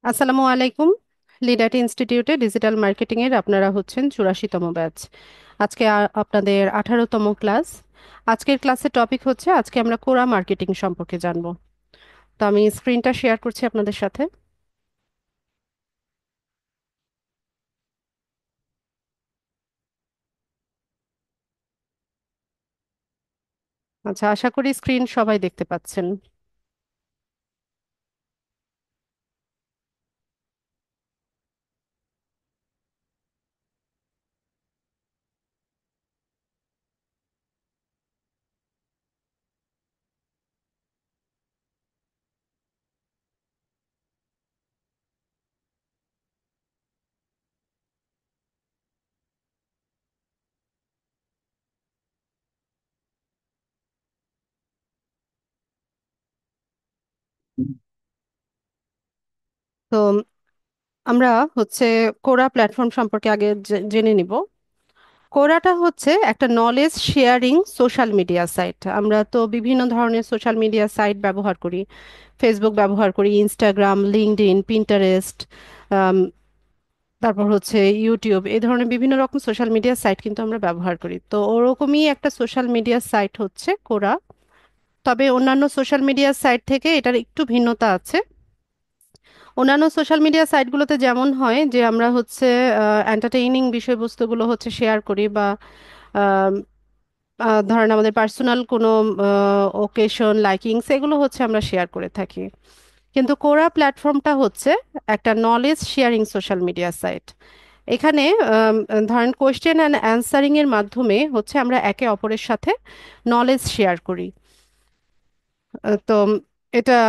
আসসালামু আলাইকুম। লিডার ইনস্টিটিউটে ডিজিটাল মার্কেটিং এর আপনারা হচ্ছেন 84তম ব্যাচ। আজকে আপনাদের 18তম ক্লাস। আজকের ক্লাসের টপিক হচ্ছে আজকে আমরা কোরা মার্কেটিং সম্পর্কে জানবো। তো আমি স্ক্রিনটা শেয়ার করছি আপনাদের সাথে। আচ্ছা, আশা করি স্ক্রিন সবাই দেখতে পাচ্ছেন। তো আমরা হচ্ছে কোরা প্ল্যাটফর্ম সম্পর্কে আগে জেনে নিব। কোরাটা হচ্ছে একটা knowledge sharing social media site. আমরা তো বিভিন্ন ধরনের সোশ্যাল মিডিয়া সাইট ব্যবহার করি। ফেসবুক ব্যবহার করি, ইনস্টাগ্রাম, লিঙ্কডইন, পিন্টারেস্ট, তারপর হচ্ছে ইউটিউব, এই ধরনের বিভিন্ন রকম সোশ্যাল মিডিয়া সাইট কিন্তু আমরা ব্যবহার করি। তো ওরকমই একটা সোশ্যাল মিডিয়া সাইট হচ্ছে কোরা। তবে অন্যান্য সোশ্যাল মিডিয়া সাইট থেকে এটার একটু ভিন্নতা আছে। অন্যান্য সোশ্যাল মিডিয়া সাইটগুলোতে যেমন হয় যে আমরা হচ্ছে এন্টারটেইনিং বিষয়বস্তুগুলো হচ্ছে শেয়ার করি, বা আম, ধরেন আমাদের পার্সোনাল কোনো ওকেশন, লাইকিংস, এগুলো হচ্ছে আমরা শেয়ার করে থাকি। কিন্তু কোরা প্ল্যাটফর্মটা হচ্ছে একটা knowledge sharing social media site. এখানে আম, ধরেন কোয়েশ্চেন অ্যান্ড অ্যান্সারিং এর মাধ্যমে হচ্ছে আমরা একে অপরের সাথে নলেজ শেয়ার করি। তো এটা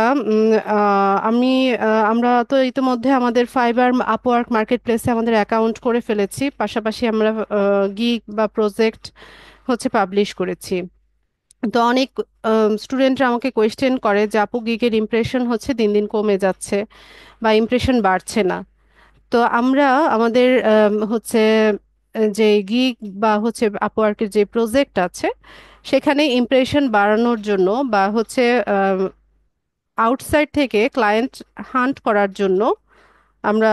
আমরা তো ইতিমধ্যে আমাদের ফাইবার আপওয়ার্ক মার্কেট প্লেসে আমাদের অ্যাকাউন্ট করে ফেলেছি, পাশাপাশি আমরা গিগ বা প্রজেক্ট হচ্ছে পাবলিশ করেছি। তো অনেক স্টুডেন্টরা আমাকে কোয়েশ্চেন করে যে আপু, গিগের ইমপ্রেশন হচ্ছে দিন দিন কমে যাচ্ছে বা ইমপ্রেশন বাড়ছে না। তো আমরা আমাদের হচ্ছে যে গিগ বা হচ্ছে আপওয়ার্কের যে প্রজেক্ট আছে, সেখানে ইমপ্রেশন বাড়ানোর জন্য বা হচ্ছে আউটসাইড থেকে ক্লায়েন্ট হান্ট করার জন্য আমরা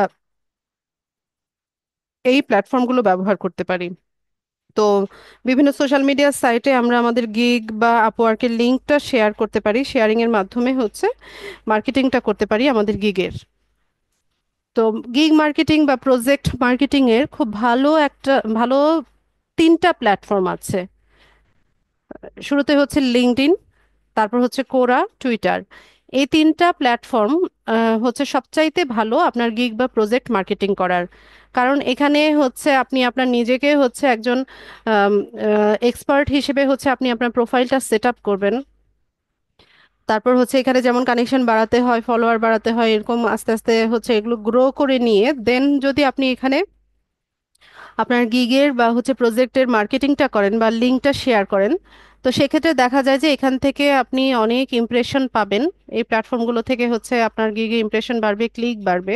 এই প্ল্যাটফর্মগুলো ব্যবহার করতে পারি। তো বিভিন্ন সোশ্যাল মিডিয়া সাইটে আমরা আমাদের গিগ বা আপওয়ার্কের লিঙ্কটা শেয়ার করতে পারি, শেয়ারিং এর মাধ্যমে হচ্ছে মার্কেটিংটা করতে পারি আমাদের গিগের। তো গিগ মার্কেটিং বা প্রজেক্ট মার্কেটিং এর খুব ভালো তিনটা প্ল্যাটফর্ম আছে। শুরুতে হচ্ছে লিঙ্কডইন, তারপর হচ্ছে কোরা, টুইটার। এই তিনটা প্ল্যাটফর্ম হচ্ছে সবচাইতে ভালো আপনার গিগ বা প্রজেক্ট মার্কেটিং করার। কারণ এখানে হচ্ছে আপনি আপনার নিজেকে হচ্ছে একজন এক্সপার্ট হিসেবে হচ্ছে আপনি আপনার প্রোফাইলটা সেট আপ করবেন। তারপর হচ্ছে এখানে যেমন কানেকশন বাড়াতে হয়, ফলোয়ার বাড়াতে হয়, এরকম আস্তে আস্তে হচ্ছে এগুলো গ্রো করে নিয়ে দেন যদি আপনি এখানে আপনার গিগের বা হচ্ছে প্রজেক্টের মার্কেটিংটা করেন বা লিঙ্কটা শেয়ার করেন, তো সেক্ষেত্রে দেখা যায় যে এখান থেকে আপনি অনেক ইমপ্রেশন পাবেন। এই প্ল্যাটফর্মগুলো থেকে হচ্ছে আপনার গিগে ইমপ্রেশন বাড়বে, ক্লিক বাড়বে,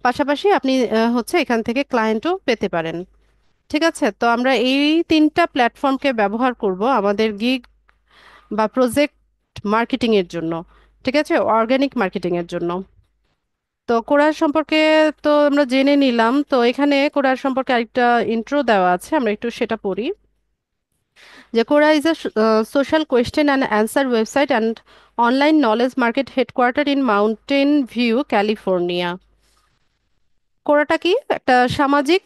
পাশাপাশি আপনি হচ্ছে এখান থেকে ক্লায়েন্টও পেতে পারেন। ঠিক আছে, তো আমরা এই তিনটা প্ল্যাটফর্মকে ব্যবহার করব আমাদের গিগ বা প্রজেক্ট মার্কেটিং এর জন্য। ঠিক আছে, অর্গানিক মার্কেটিং এর জন্য। তো কোরার সম্পর্কে তো আমরা জেনে নিলাম। তো এখানে কোরার সম্পর্কে আরেকটা ইন্ট্রো দেওয়া আছে, আমরা একটু সেটা পড়ি। যে Quora is a social question and answer website and online knowledge market headquarter in Mountain View, California. কোরাটা কি? একটা সামাজিক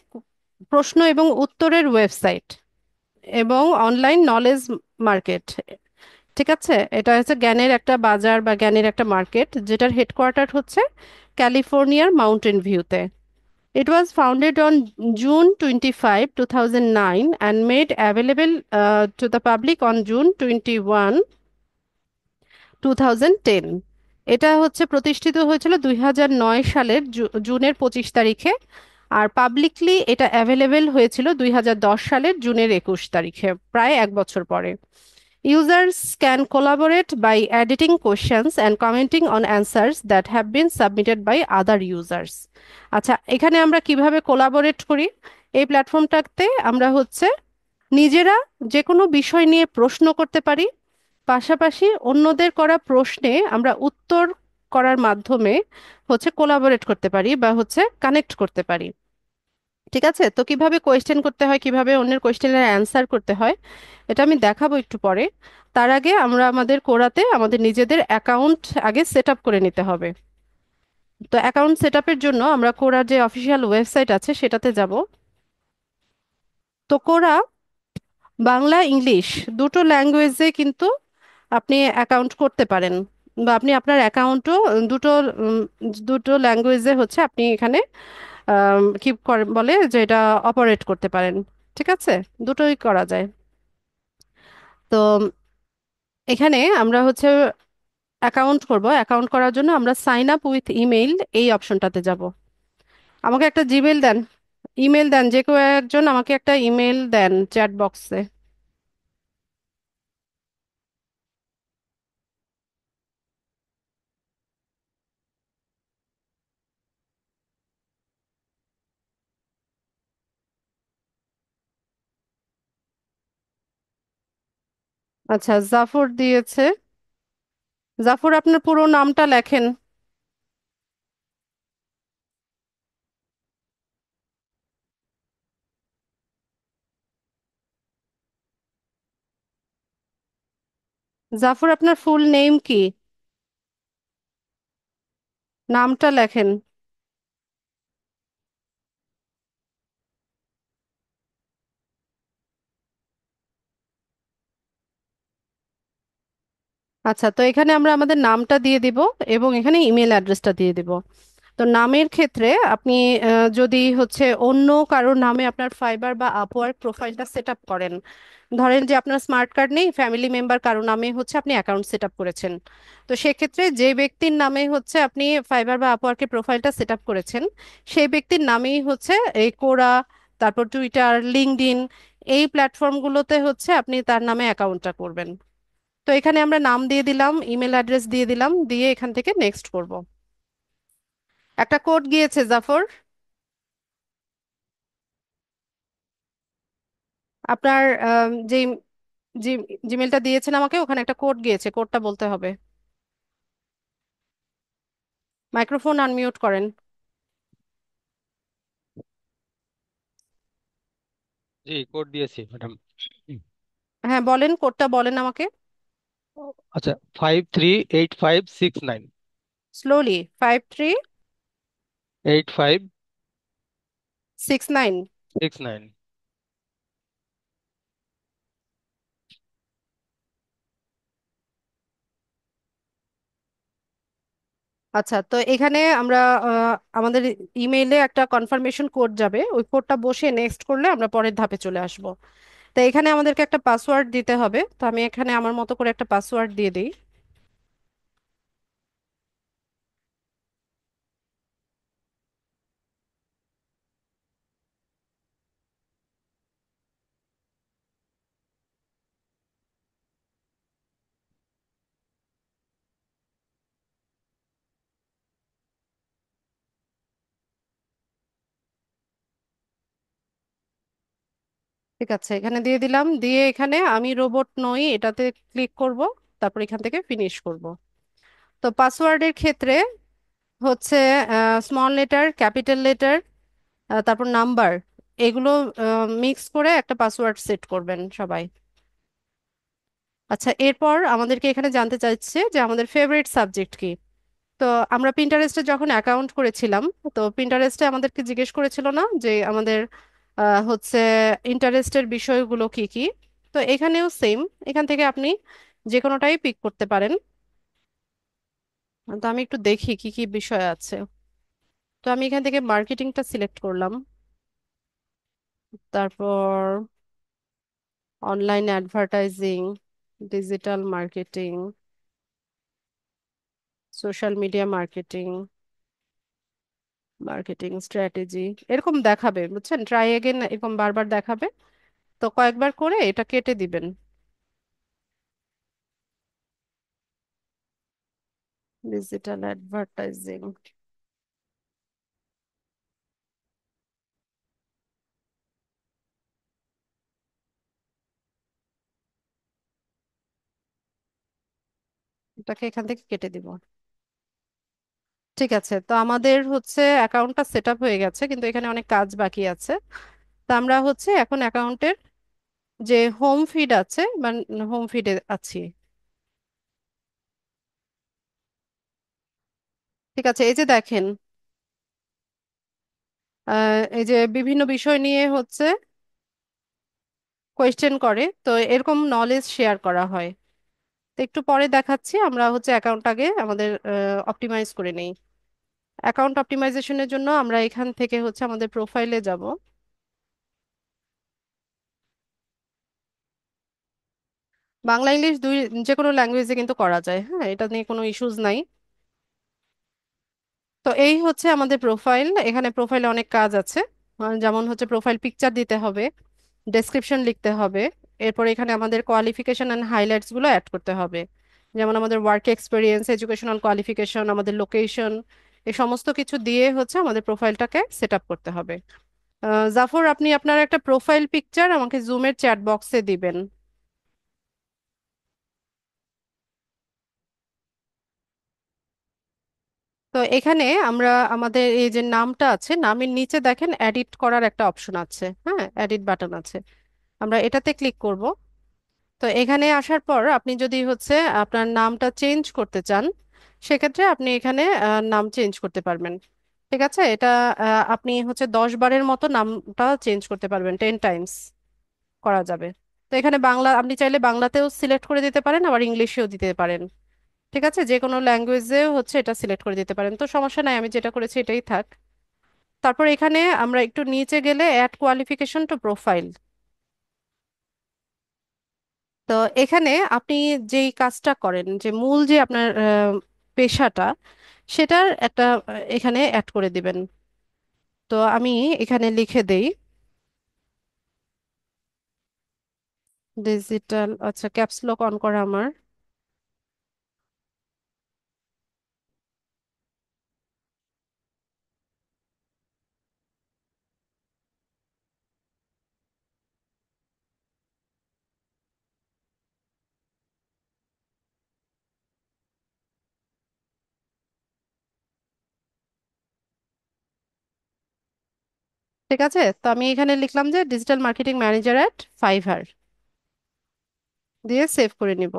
প্রশ্ন এবং উত্তরের ওয়েবসাইট এবং অনলাইন নলেজ মার্কেট। ঠিক আছে, এটা হচ্ছে জ্ঞানের একটা বাজার বা জ্ঞানের একটা মার্কেট, যেটার হেডকোয়ার্টার হচ্ছে ক্যালিফোর্নিয়ার মাউন্টেন ভিউতে। It was founded on June 25, 2009 and made available to the public on June 21, 2010. এটা হচ্ছে প্রতিষ্ঠিত হয়েছিল 2009 সালের জুনের 25 তারিখে। আর পাবলিকলি এটা অ্যাভেলেবেল হয়েছিল 2010 সালের জুনের 21 তারিখে, প্রায় এক বছর পরে। Users can collaborate by editing questions and commenting on answers that have been submitted by other users. আচ্ছা, এখানে আমরা কিভাবে কোলাবোরেট করি? এই প্ল্যাটফর্মটাতে আমরা হচ্ছে নিজেরা যে কোনো বিষয় নিয়ে প্রশ্ন করতে পারি, পাশাপাশি অন্যদের করা প্রশ্নে আমরা উত্তর করার মাধ্যমে হচ্ছে কোলাবোরেট করতে পারি বা হচ্ছে কানেক্ট করতে পারি। ঠিক আছে, তো কিভাবে কোয়েশ্চেন করতে হয়, কিভাবে অন্যের কোয়েশ্চেনের অ্যান্সার করতে হয়, এটা আমি দেখাবো একটু পরে। তার আগে আমরা আমাদের কোরাতে আমাদের নিজেদের অ্যাকাউন্ট আগে সেট আপ করে নিতে হবে। তো অ্যাকাউন্ট সেট আপের জন্য আমরা কোরার যে অফিসিয়াল ওয়েবসাইট আছে সেটাতে যাব। তো কোরা বাংলা ইংলিশ দুটো ল্যাঙ্গুয়েজে কিন্তু আপনি অ্যাকাউন্ট করতে পারেন, বা আপনি আপনার অ্যাকাউন্টও দুটো উম, দুটো ল্যাঙ্গুয়েজে হচ্ছে আপনি এখানে কি করে বলে যে এটা অপারেট করতে পারেন। ঠিক আছে, দুটোই করা যায়। তো এখানে আমরা হচ্ছে অ্যাকাউন্ট করব। অ্যাকাউন্ট করার জন্য আমরা সাইন আপ উইথ ইমেইল এই অপশনটাতে যাব। আমাকে একটা জিমেইল দেন, ইমেল দেন, যে কেউ একজন আমাকে একটা ইমেল দেন চ্যাট বক্সে। আচ্ছা, জাফর দিয়েছে। জাফর, আপনার পুরো নামটা লেখেন। জাফর, আপনার ফুল নেম কি? নামটা লেখেন। আচ্ছা, তো এখানে আমরা আমাদের নামটা দিয়ে দিব এবং এখানে ইমেল অ্যাড্রেসটা দিয়ে দিব। তো নামের ক্ষেত্রে আপনি যদি হচ্ছে অন্য কারোর নামে আপনার ফাইবার বা আপওয়ার্ক প্রোফাইলটা সেট আপ করেন, ধরেন যে আপনার স্মার্ট কার্ড নেই, ফ্যামিলি মেম্বার কারো নামে হচ্ছে আপনি অ্যাকাউন্ট সেট আপ করেছেন, তো সেক্ষেত্রে যে ব্যক্তির নামে হচ্ছে আপনি ফাইবার বা আপওয়ার্কের প্রোফাইলটা সেট আপ করেছেন সেই ব্যক্তির নামেই হচ্ছে এই কোরা, তারপর টুইটার, লিঙ্কডইন, এই প্ল্যাটফর্মগুলোতে হচ্ছে আপনি তার নামে অ্যাকাউন্টটা করবেন। তো এখানে আমরা নাম দিয়ে দিলাম, ইমেল অ্যাড্রেস দিয়ে দিলাম, দিয়ে এখান থেকে নেক্সট করব। একটা কোড গিয়েছে জাফর, আপনার যে জি জিমেলটা দিয়েছেন আমাকে, ওখানে একটা কোড গিয়েছে, কোডটা বলতে হবে। মাইক্রোফোন আনমিউট করেন। জি, কোড দিয়েছি ম্যাডাম। হ্যাঁ বলেন, কোডটা বলেন আমাকে। আচ্ছা, 538569। স্লোলি, 5369। 8569। আচ্ছা, তো এখানে আমরা আমাদের ইমেইলে একটা কনফার্মেশন কোড যাবে, ওই কোডটা বসে নেক্সট করলে আমরা পরের ধাপে চলে আসব। তো এখানে আমাদেরকে একটা পাসওয়ার্ড দিতে হবে, তো আমি এখানে আমার মতো করে একটা পাসওয়ার্ড দিয়ে দিই। ঠিক আছে, এখানে দিয়ে দিলাম, দিয়ে এখানে আমি রোবট নই এটাতে ক্লিক করব, তারপর এখান থেকে ফিনিশ করব। তো পাসওয়ার্ডের ক্ষেত্রে হচ্ছে স্মল লেটার, ক্যাপিটাল লেটার, তারপর নাম্বার, এগুলো মিক্স করে একটা পাসওয়ার্ড সেট করবেন সবাই। আচ্ছা, এরপর আমাদেরকে এখানে জানতে চাইছে যে আমাদের ফেভারিট সাবজেক্ট কি। তো আমরা পিন্টারেস্টে যখন অ্যাকাউন্ট করেছিলাম, তো পিন্টারেস্টে আমাদেরকে জিজ্ঞেস করেছিল না যে আমাদের হচ্ছে ইন্টারেস্টের বিষয়গুলো কি কি। তো এখানেও সেম, এখান থেকে আপনি যে কোনোটাই পিক করতে পারেন। তো আমি একটু দেখি কি কি বিষয় আছে। তো আমি এখান থেকে মার্কেটিংটা সিলেক্ট করলাম, তারপর online advertising, digital marketing, social media marketing, marketing strategy, এরকম দেখাবে, বুঝছেন, ট্রাই এগেন এরকম বারবার দেখাবে। তো কয়েকবার করে এটা কেটে দিবেন। ডিজিটাল অ্যাডভার্টাইজিং, এটাকে এখান থেকে কেটে দিব। ঠিক আছে, তো আমাদের হচ্ছে অ্যাকাউন্টটা সেট আপ হয়ে গেছে, কিন্তু এখানে অনেক কাজ বাকি আছে। তা আমরা হচ্ছে এখন অ্যাকাউন্টের যে হোম ফিড আছে বা হোম ফিডে আছি। ঠিক আছে, এই যে দেখেন, এই যে বিভিন্ন বিষয় নিয়ে হচ্ছে কোয়েশ্চেন করে, তো এরকম নলেজ শেয়ার করা হয়। তো একটু পরে দেখাচ্ছি, আমরা হচ্ছে অ্যাকাউন্ট আগে আমাদের অপটিমাইজ করে নেই। অ্যাকাউন্ট অপটিমাইজেশনের জন্য আমরা এখান থেকে হচ্ছে আমাদের প্রোফাইলে যাব। বাংলা ইংলিশ দুই, যে কোনো ল্যাঙ্গুয়েজে কিন্তু করা যায়, হ্যাঁ, এটা নিয়ে কোনো ইস্যুজ নাই। তো এই হচ্ছে আমাদের প্রোফাইল। এখানে প্রোফাইলে অনেক কাজ আছে, যেমন হচ্ছে প্রোফাইল পিকচার দিতে হবে, ডেসক্রিপশন লিখতে হবে, এরপর এখানে আমাদের কোয়ালিফিকেশন অ্যান্ড হাইলাইটস গুলো অ্যাড করতে হবে, যেমন আমাদের ওয়ার্ক এক্সপিরিয়েন্স, এডুকেশনাল কোয়ালিফিকেশন, আমাদের লোকেশন, এই সমস্ত কিছু দিয়ে হচ্ছে আমাদের প্রোফাইলটাকে সেট আপ করতে হবে। জাফর, আপনি আপনার একটা প্রোফাইল পিকচার আমাকে জুমের চ্যাট বক্সে দিবেন। তো এখানে আমরা আমাদের এই যে নামটা আছে, নামের নিচে দেখেন এডিট করার একটা অপশন আছে, হ্যাঁ, এডিট বাটন আছে, আমরা এটাতে ক্লিক করব। তো এখানে আসার পর আপনি যদি হচ্ছে আপনার নামটা চেঞ্জ করতে চান, সেক্ষেত্রে আপনি এখানে নাম চেঞ্জ করতে পারবেন। ঠিক আছে, এটা আপনি হচ্ছে 10 বারের মতো নামটা চেঞ্জ করতে পারবেন, 10 টাইমস করা যাবে। তো এখানে বাংলা আপনি চাইলে বাংলাতেও সিলেক্ট করে দিতে পারেন, আবার ইংলিশেও দিতে পারেন। ঠিক আছে, যে কোনো ল্যাঙ্গুয়েজেও হচ্ছে এটা সিলেক্ট করে দিতে পারেন, তো সমস্যা নাই, আমি যেটা করেছি এটাই থাক। তারপর এখানে আমরা একটু নিচে গেলে অ্যাড কোয়ালিফিকেশন টু প্রোফাইল। তো এখানে আপনি যেই কাজটা করেন, যে মূল যে আপনার পেশাটা, সেটার একটা এখানে অ্যাড করে দিবেন। তো আমি এখানে লিখে দেই ডিজিটাল, আচ্ছা ক্যাপস লক অন করা আমার। ঠিক আছে, তো আমি এখানে লিখলাম যে digital marketing manager at Fiverr, দিয়ে সেভ করে নিব।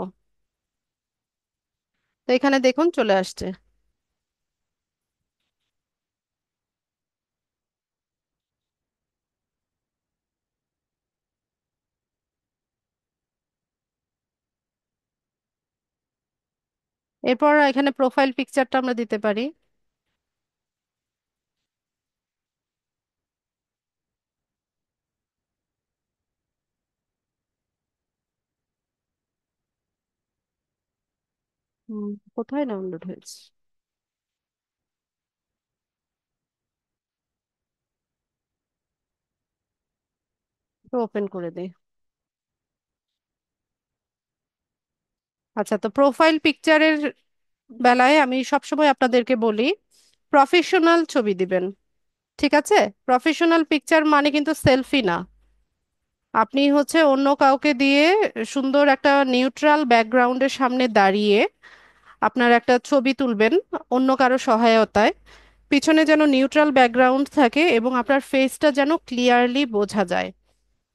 তো এখানে দেখুন চলে আসছে। এরপর এখানে প্রোফাইল পিকচারটা আমরা দিতে পারি। হুম, কোথায় ডাউনলোড হয়েছে, তো ওপেন করে দিই। আচ্ছা, তো প্রোফাইল পিকচারের বেলায় আমি সবসময় আপনাদেরকে বলি প্রফেশনাল ছবি দিবেন। ঠিক আছে, প্রফেশনাল পিকচার মানে কিন্তু সেলফি না। আপনি হচ্ছে অন্য কাউকে দিয়ে সুন্দর একটা নিউট্রাল ব্যাকগ্রাউন্ডের সামনে দাঁড়িয়ে আপনার একটা ছবি তুলবেন, অন্য কারো সহায়তায়। পিছনে যেন নিউট্রাল ব্যাকগ্রাউন্ড থাকে এবং আপনার ফেসটা যেন ক্লিয়ারলি বোঝা যায়।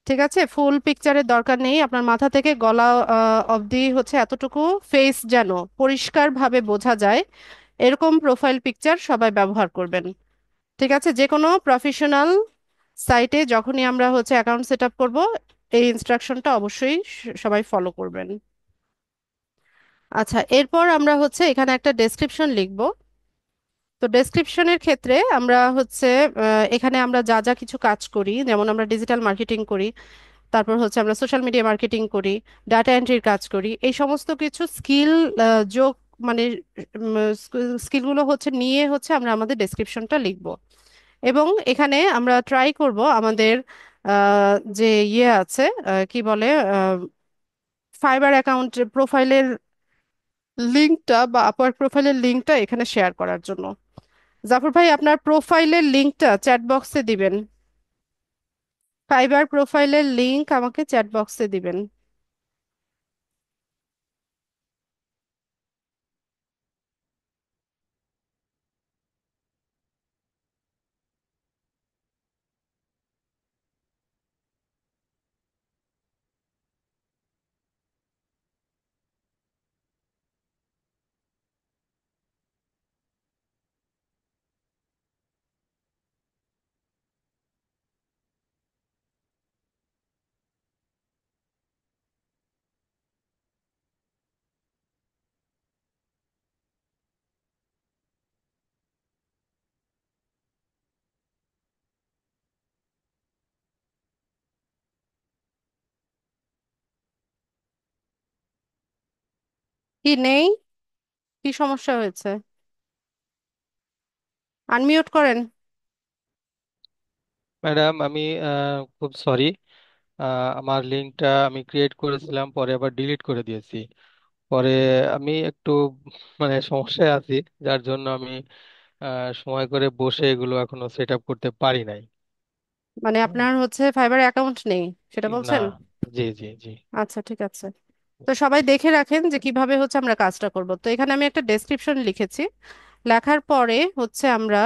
ঠিক আছে, ফুল পিকচারের দরকার নেই, আপনার মাথা থেকে গলা অবধি হচ্ছে এতটুকু ফেস যেন পরিষ্কারভাবে বোঝা যায়, এরকম প্রোফাইল পিকচার সবাই ব্যবহার করবেন। ঠিক আছে, যে কোনো প্রফেশনাল সাইটে যখনই আমরা হচ্ছে অ্যাকাউন্ট সেট আপ করবো, এই ইনস্ট্রাকশনটা অবশ্যই সবাই ফলো করবেন। আচ্ছা, এরপর আমরা হচ্ছে এখানে একটা ডেসক্রিপশন লিখব। তো ডেসক্রিপশনের ক্ষেত্রে আমরা হচ্ছে এখানে আমরা যা যা কিছু কাজ করি, যেমন আমরা ডিজিটাল মার্কেটিং করি, তারপর হচ্ছে আমরা সোশ্যাল মিডিয়া মার্কেটিং করি, ডাটা এন্ট্রির কাজ করি, এই সমস্ত কিছু স্কিল যোগ, মানে স্কিলগুলো হচ্ছে নিয়ে হচ্ছে আমরা আমাদের ডেসক্রিপশনটা লিখব। এবং এখানে আমরা ট্রাই করব আমাদের যে ইয়ে আছে, কি বলে, ফাইবার অ্যাকাউন্ট প্রোফাইলের লিঙ্কটা বা আপওয়ার্ক প্রোফাইলের লিঙ্কটা এখানে শেয়ার করার জন্য। জাফর ভাই, আপনার প্রোফাইলের লিঙ্কটা চ্যাট বক্সে দিবেন। ফাইবার প্রোফাইলের লিংক আমাকে চ্যাট বক্সে দিবেন। কি নেই? কি সমস্যা হয়েছে? আনমিউট করেন। ম্যাডাম, আমি খুব সরি। আমার লিঙ্কটা আমি ক্রিয়েট করেছিলাম, পরে আবার ডিলিট করে দিয়েছি। পরে আমি একটু মানে সমস্যায় আছি, যার জন্য আমি সময় করে বসে এগুলো এখনো সেট আপ করতে পারি নাই। মানে হুম। আপনার হচ্ছে ফাইবার অ্যাকাউন্ট নেই, সেটা না। বলছেন? জি, জি, জি। আচ্ছা, ঠিক আছে। তো সবাই দেখে রাখেন যে কিভাবে হচ্ছে আমরা কাজটা করব। তো এখানে আমি একটা ডেসক্রিপশন লিখেছি। লেখার পরে হচ্ছে আমরা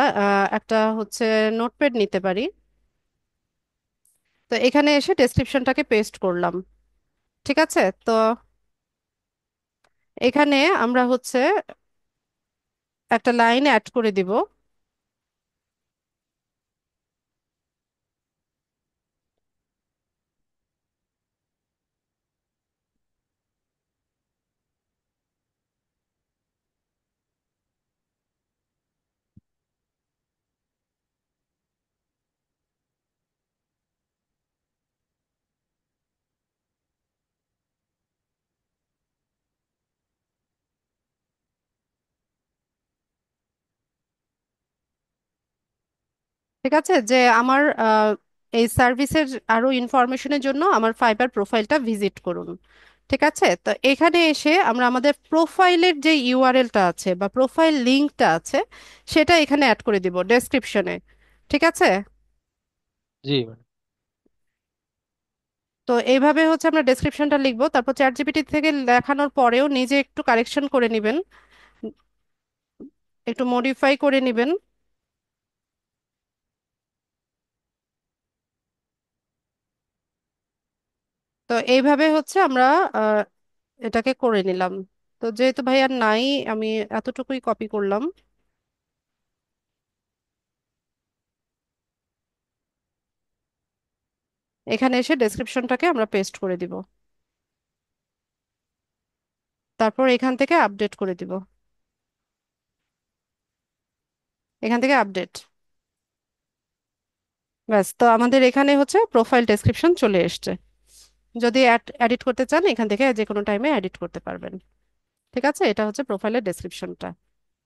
একটা হচ্ছে নোটপ্যাড নিতে পারি। তো এখানে এসে ডেসক্রিপশনটাকে পেস্ট করলাম। ঠিক আছে। তো এখানে আমরা হচ্ছে একটা লাইন অ্যাড করে দিব। ঠিক আছে, যে আমার এই সার্ভিসের আরো ইনফরমেশনের জন্য আমার ফাইবার প্রোফাইলটা ভিজিট করুন। ঠিক আছে। তো এখানে এসে আমরা আমাদের প্রোফাইলের যে ইউআরএলটা আছে বা প্রোফাইল লিংকটা আছে, সেটা এখানে অ্যাড করে দিব ডেসক্রিপশনে। ঠিক আছে। জি ম্যাডাম। তো এইভাবে হচ্ছে আমরা ডেসক্রিপশনটা লিখবো, তারপর চ্যাট জিপিটি থেকে লেখানোর পরেও নিজে একটু কারেকশন করে নেবেন, একটু মডিফাই করে নেবেন। তো এইভাবে হচ্ছে আমরা আহ, এটাকে করে নিলাম। তো যেহেতু ভাই আর নাই, আমি এতটুকুই কপি করলাম। এখানে এসে ডেসক্রিপশনটাকে আমরা পেস্ট করে দিব। তারপর এখান থেকে আপডেট করে দিব। এখান থেকে আপডেট। ব্যাস, তো আমাদের এখানে হচ্ছে প্রোফাইল ডেসক্রিপশন চলে এসছে। যদি এডিট করতে চান এখান থেকে যে কোনো টাইমে এডিট করতে পারবেন। ঠিক আছে, এটা হচ্ছে প্রোফাইলের ডেসক্রিপশনটা।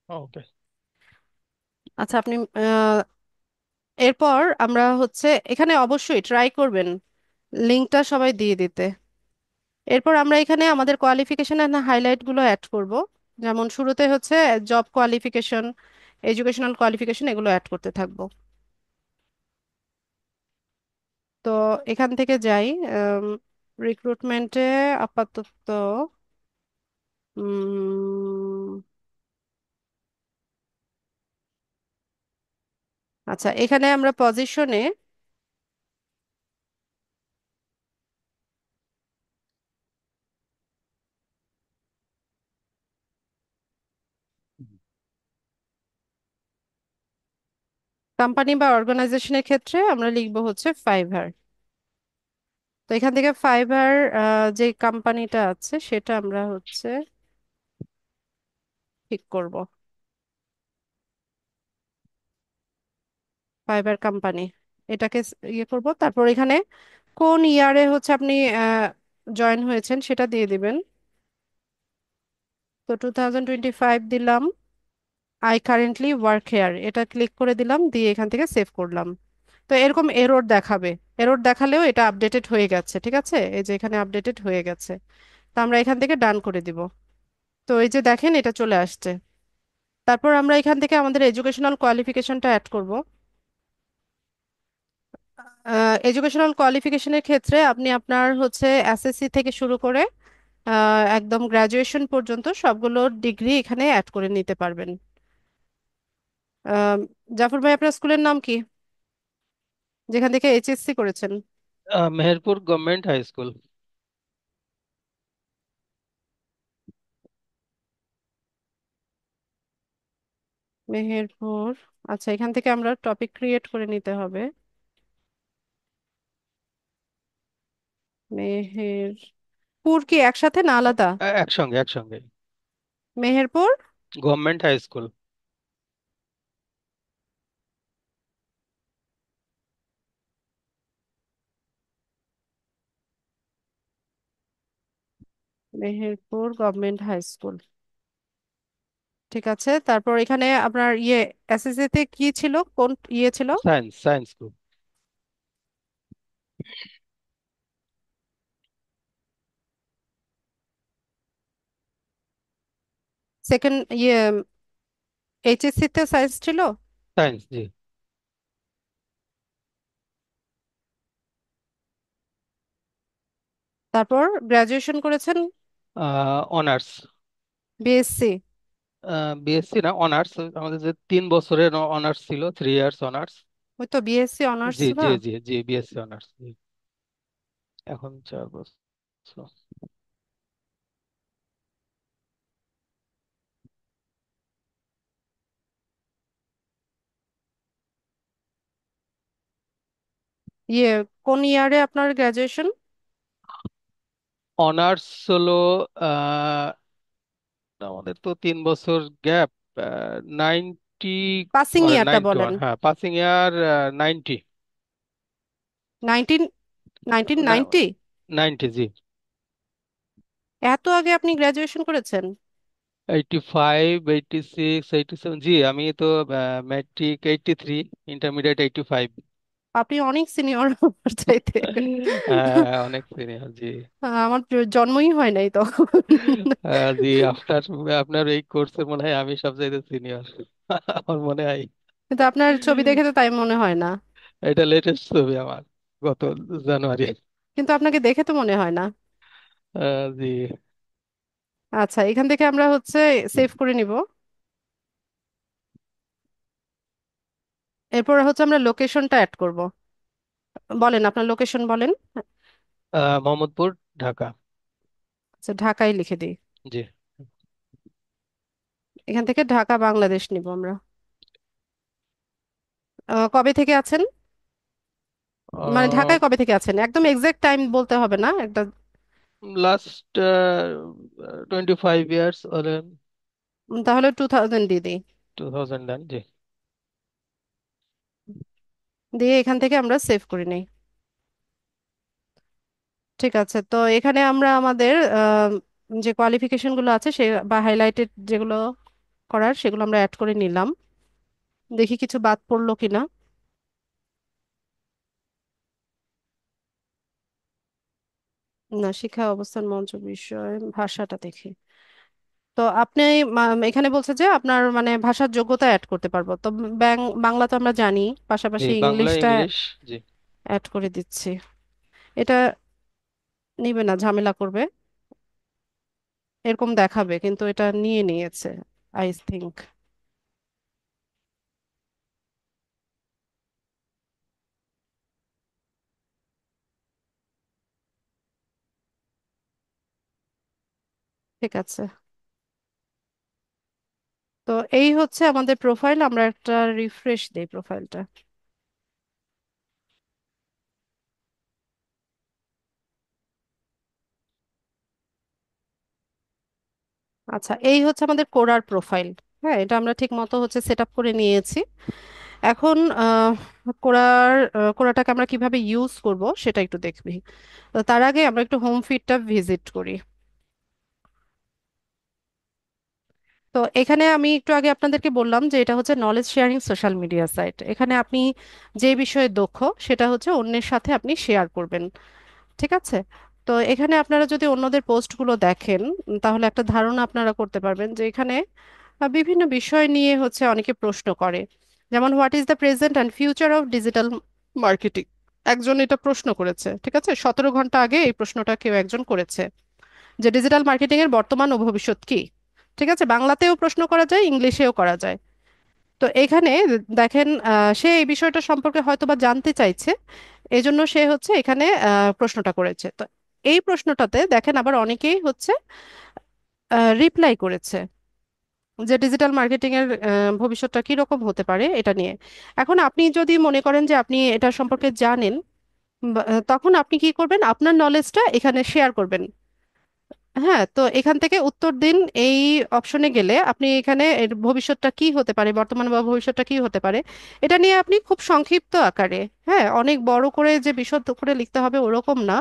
ওকে। আচ্ছা, আপনি এরপর আমরা হচ্ছে এখানে অবশ্যই ট্রাই করবেন লিঙ্কটা সবাই দিয়ে দিতে। এরপর আমরা এখানে আমাদের কোয়ালিফিকেশন এন্ড হাইলাইট গুলো অ্যাড করব। যেমন শুরুতে হচ্ছে জব কোয়ালিফিকেশন, এডুকেশনাল কোয়ালিফিকেশন, এগুলো অ্যাড করতে থাকবো। তো এখান থেকে যাই রিক্রুটমেন্টে আপাতত উম, আচ্ছা, এখানে আমরা পজিশনে কোম্পানি বা অর্গানাইজেশনের ক্ষেত্রে আমরা লিখবো হচ্ছে ফাইভার। তো এখান থেকে ফাইবার যে কোম্পানিটা আছে সেটা আমরা হচ্ছে ঠিক করব। ফাইবার কোম্পানি, এটাকে ইয়ে করব। তারপর এখানে কোন ইয়ারে হচ্ছে আপনি জয়েন হয়েছেন সেটা দিয়ে দিবেন। তো 2025 দিলাম। আই কারেন্টলি ওয়ার্ক হেয়ার, এটা ক্লিক করে দিলাম, দিয়ে এখান থেকে সেভ করলাম। তো এরকম এরর দেখাবে। এরর দেখালেও এটা আপডেটেড হয়ে গেছে। ঠিক আছে, এই যে এখানে আপডেটেড হয়ে গেছে। তো আমরা এখান থেকে ডান করে দিব। তো এই যে দেখেন এটা চলে আসছে। তারপর আমরা এখান থেকে আমাদের এডুকেশনাল কোয়ালিফিকেশনটা অ্যাড করব। এডুকেশনাল কোয়ালিফিকেশনের ক্ষেত্রে আপনি আপনার হচ্ছে এসএসসি থেকে শুরু করে একদম গ্রাজুয়েশন পর্যন্ত সবগুলো ডিগ্রি এখানে অ্যাড করে নিতে পারবেন। আহ, জাফর ভাই, আপনার স্কুলের নাম কি, যেখান থেকে এইচএসসি করেছেন? Meherpur government high school. Meherpur. আচ্ছা, এখান থেকে আমরা টপিক ক্রিয়েট করে নিতে হবে। মেহেরপুর কি একসাথে না আলাদা? একসঙ্গে একসঙ্গে। Meherpur. Government high school. Meherpur government high school. ঠিক আছে, তারপর এখানে আপনার এসএসসি তে কি ছিল, কোন ছিল? Science, science group. Second HSC তে সায়েন্স ছিল? সায়েন্স, জি। তারপর গ্রাজুয়েশন করেছেন? অনার্স। বিএসসি? বিএসসি না, অনার্স। আমাদের যে 3 বছরের অনার্স ছিল, 3 ইয়ার্স অনার্স। ওই তো বিএসসি অনার্স জি না? জি জি জি, বিএসসি অনার্স। এখন 4 বছর। ইয়ে কোন ইয়ারে আপনার গ্রাজুয়েশন? অনার্স হলো আহ, আমাদের তো 3 বছর গ্যাপ। 90, পাসিং মানে ইয়ারটা 91, বলেন। হ্যাঁ, পাসিং ইয়ার 90। নাইনটিন নাইনটিন না, নাইনটি? 90, জি। এত আগে আপনি গ্রাজুয়েশন করেছেন? 85, 86, 87, জি। আমি তো ম্যাট্রিক 83, ইন্টারমিডিয়েট 85। আপনি অনেক সিনিয়র আমার চাইতে। অনেক সিনিয়র, জি। আমার জন্মই হয় নাই তখন। জি, আপনার আপনার এই কোর্সে মনে হয় আমি সবচাইতে সিনিয়র। আমার মনে হয়। কিন্তু আপনার ছবি দেখে তো তাই মনে হয় না। এটা লেটেস্ট ছবি আমার, গত জানুয়ারি। কিন্তু আপনাকে দেখে তো মনে হয় না। জি। আচ্ছা, এখান থেকে আমরা হচ্ছে সেভ করে নিব। এরপর হচ্ছে আমরা লোকেশনটা অ্যাড করব। বলেন আপনার লোকেশন বলেন। মোহাম্মদপুর, ঢাকা। আচ্ছা, ঢাকায় লিখে দিই। জি। এখান থেকে ঢাকা বাংলাদেশ নিব আমরা। কবে থেকে আছেন, মানে ঢাকায় কবে থেকে আছেন, একদম এক্সাক্ট টাইম বলতে হবে না একটা। লাস্ট 25 ইয়ার্স হলেন। তাহলে 2000 দিয়ে দিই। 2000 দেন, জি। দিয়ে এখান থেকে আমরা সেভ করে নিই। ঠিক আছে, তো এখানে আমরা আমাদের যে কোয়ালিফিকেশন গুলো আছে সে বা হাইলাইটেড যেগুলো করার সেগুলো আমরা অ্যাড করে নিলাম। দেখি কিছু বাদ পড়লো কিনা। না, শিক্ষা অবস্থান মঞ্চ বিষয় ভাষাটা দেখি। তো আপনি এখানে বলছে যে আপনার মানে ভাষার যোগ্যতা অ্যাড করতে পারবো তো। বাংলা তো আমরা জানি, জি, পাশাপাশি বাংলা, ইংলিশটা ইংলিশ। জি। অ্যাড করে দিচ্ছি। এটা নিবে না, ঝামেলা করবে, এরকম দেখাবে, কিন্তু এটা নিয়ে নিয়েছে আই থিংক। ঠিক আছে, তো এই হচ্ছে আমাদের প্রোফাইল। আমরা একটা রিফ্রেশ দেই প্রোফাইলটা। আচ্ছা, এই হচ্ছে আমাদের কোরার প্রোফাইল। হ্যাঁ, এটা আমরা ঠিক মতো হচ্ছে সেট আপ করে নিয়েছি। এখন কোরাটাকে আমরা কিভাবে ইউজ করব সেটা একটু দেখবি। তো তার আগে আমরা একটু হোম ফিডটা ভিজিট করি। তো এখানে আমি একটু আগে আপনাদেরকে বললাম যে এটা হচ্ছে knowledge sharing social media site. এখানে আপনি যে বিষয়ে দক্ষ সেটা হচ্ছে অন্যের সাথে আপনি শেয়ার করবেন। ঠিক আছে, তো এখানে আপনারা যদি অন্যদের পোস্টগুলো দেখেন তাহলে একটা ধারণা আপনারা করতে পারবেন যে এখানে বিভিন্ন বিষয় নিয়ে হচ্ছে অনেকে প্রশ্ন করে। যেমন what is the present and future of digital marketing, একজন এটা প্রশ্ন করেছে। ঠিক আছে, 17 ঘন্টা আগে এই প্রশ্নটা কেউ একজন করেছে যে ডিজিটাল মার্কেটিং এর বর্তমান ও ভবিষ্যৎ কি। ঠিক আছে, বাংলাতেও প্রশ্ন করা যায়, ইংলিশেও করা যায়। তো এখানে দেখেন, সে এই বিষয়টা সম্পর্কে হয়তো বা জানতে চাইছে, এজন্য সে হচ্ছে এখানে প্রশ্নটা করেছে। তো এই প্রশ্নটাতে দেখেন আবার অনেকেই হচ্ছে রিপ্লাই করেছে যে ডিজিটাল মার্কেটিং এর ভবিষ্যৎটা কি রকম হতে পারে এটা নিয়ে। এখন আপনি যদি মনে করেন যে আপনি এটা সম্পর্কে জানেন, তখন আপনি কি করবেন, আপনার নলেজটা এখানে শেয়ার করবেন। হ্যাঁ, তো এখান থেকে উত্তর দিন এই অপশনে গেলে আপনি এখানে এর ভবিষ্যৎটা কি হতে পারে, বর্তমান বা ভবিষ্যৎটা কি হতে পারে এটা নিয়ে আপনি খুব সংক্ষিপ্ত আকারে, হ্যাঁ, অনেক বড় করে যে বিশদ করে লিখতে হবে ওরকম না,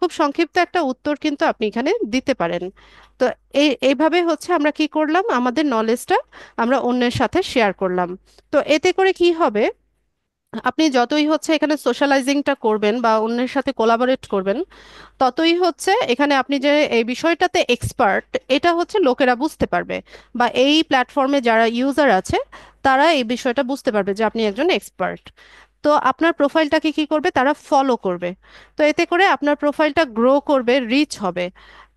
খুব সংক্ষিপ্ত একটা উত্তর কিন্তু আপনি এখানে দিতে পারেন। তো এইভাবে হচ্ছে আমরা কি করলাম, আমাদের নলেজটা আমরা অন্যের সাথে শেয়ার করলাম। তো এতে করে কি হবে, আপনি যতই হচ্ছে এখানে সোশ্যালাইজিংটা করবেন বা অন্যের সাথে কোলাবোরেট করবেন, ততই হচ্ছে এখানে আপনি যে এই বিষয়টাতে এক্সপার্ট, এটা হচ্ছে লোকেরা বুঝতে পারবে, বা এই প্ল্যাটফর্মে যারা ইউজার আছে তারা এই বিষয়টা বুঝতে পারবে যে আপনি একজন এক্সপার্ট। তো আপনার প্রোফাইলটাকে কি করবে, তারা ফলো করবে। তো এতে করে আপনার প্রোফাইলটা গ্রো করবে, রিচ হবে।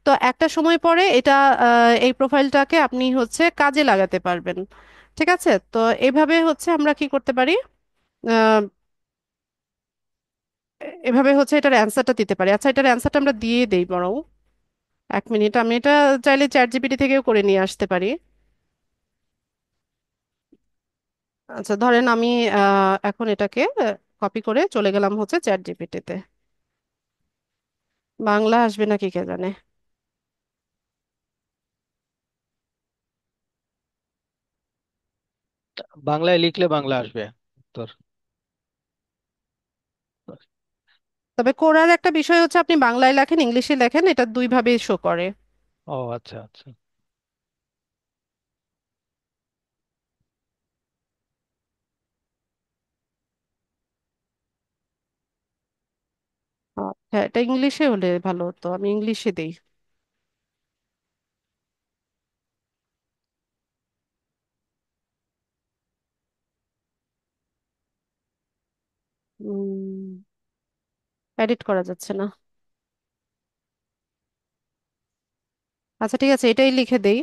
তো একটা সময় পরে এটা এই প্রোফাইলটাকে আপনি হচ্ছে কাজে লাগাতে পারবেন। ঠিক আছে, তো এইভাবে হচ্ছে আমরা কি করতে পারি, আহ, এভাবে হচ্ছে এটার অ্যান্সারটা দিতে পারি। আচ্ছা, এটার অ্যান্সারটা আমরা দিয়ে দেই বরং। এক মিনিট, আমি এটা চাইলে চ্যাট জিপিটি থেকেও করে নিয়ে আসতে পারি। আচ্ছা, ধরেন আমি এখন এটাকে কপি করে চলে গেলাম হচ্ছে চ্যাট জিপিটিতে। বাংলা আসবে নাকি কে জানে। বাংলায় লিখলে বাংলা আসবে উত্তর। তবে কোরার একটা বিষয় হচ্ছে, আপনি বাংলায় লেখেন ইংলিশে লেখেন, এটা দুই ভাবেই শো করে। ও আচ্ছা আচ্ছা। হ্যাঁ, এটা ইংলিশে হলে ভালো হতো, আমি ইংলিশে দেই। এডিট করা যাচ্ছে না। আচ্ছা ঠিক আছে, এটাই লিখে দেই।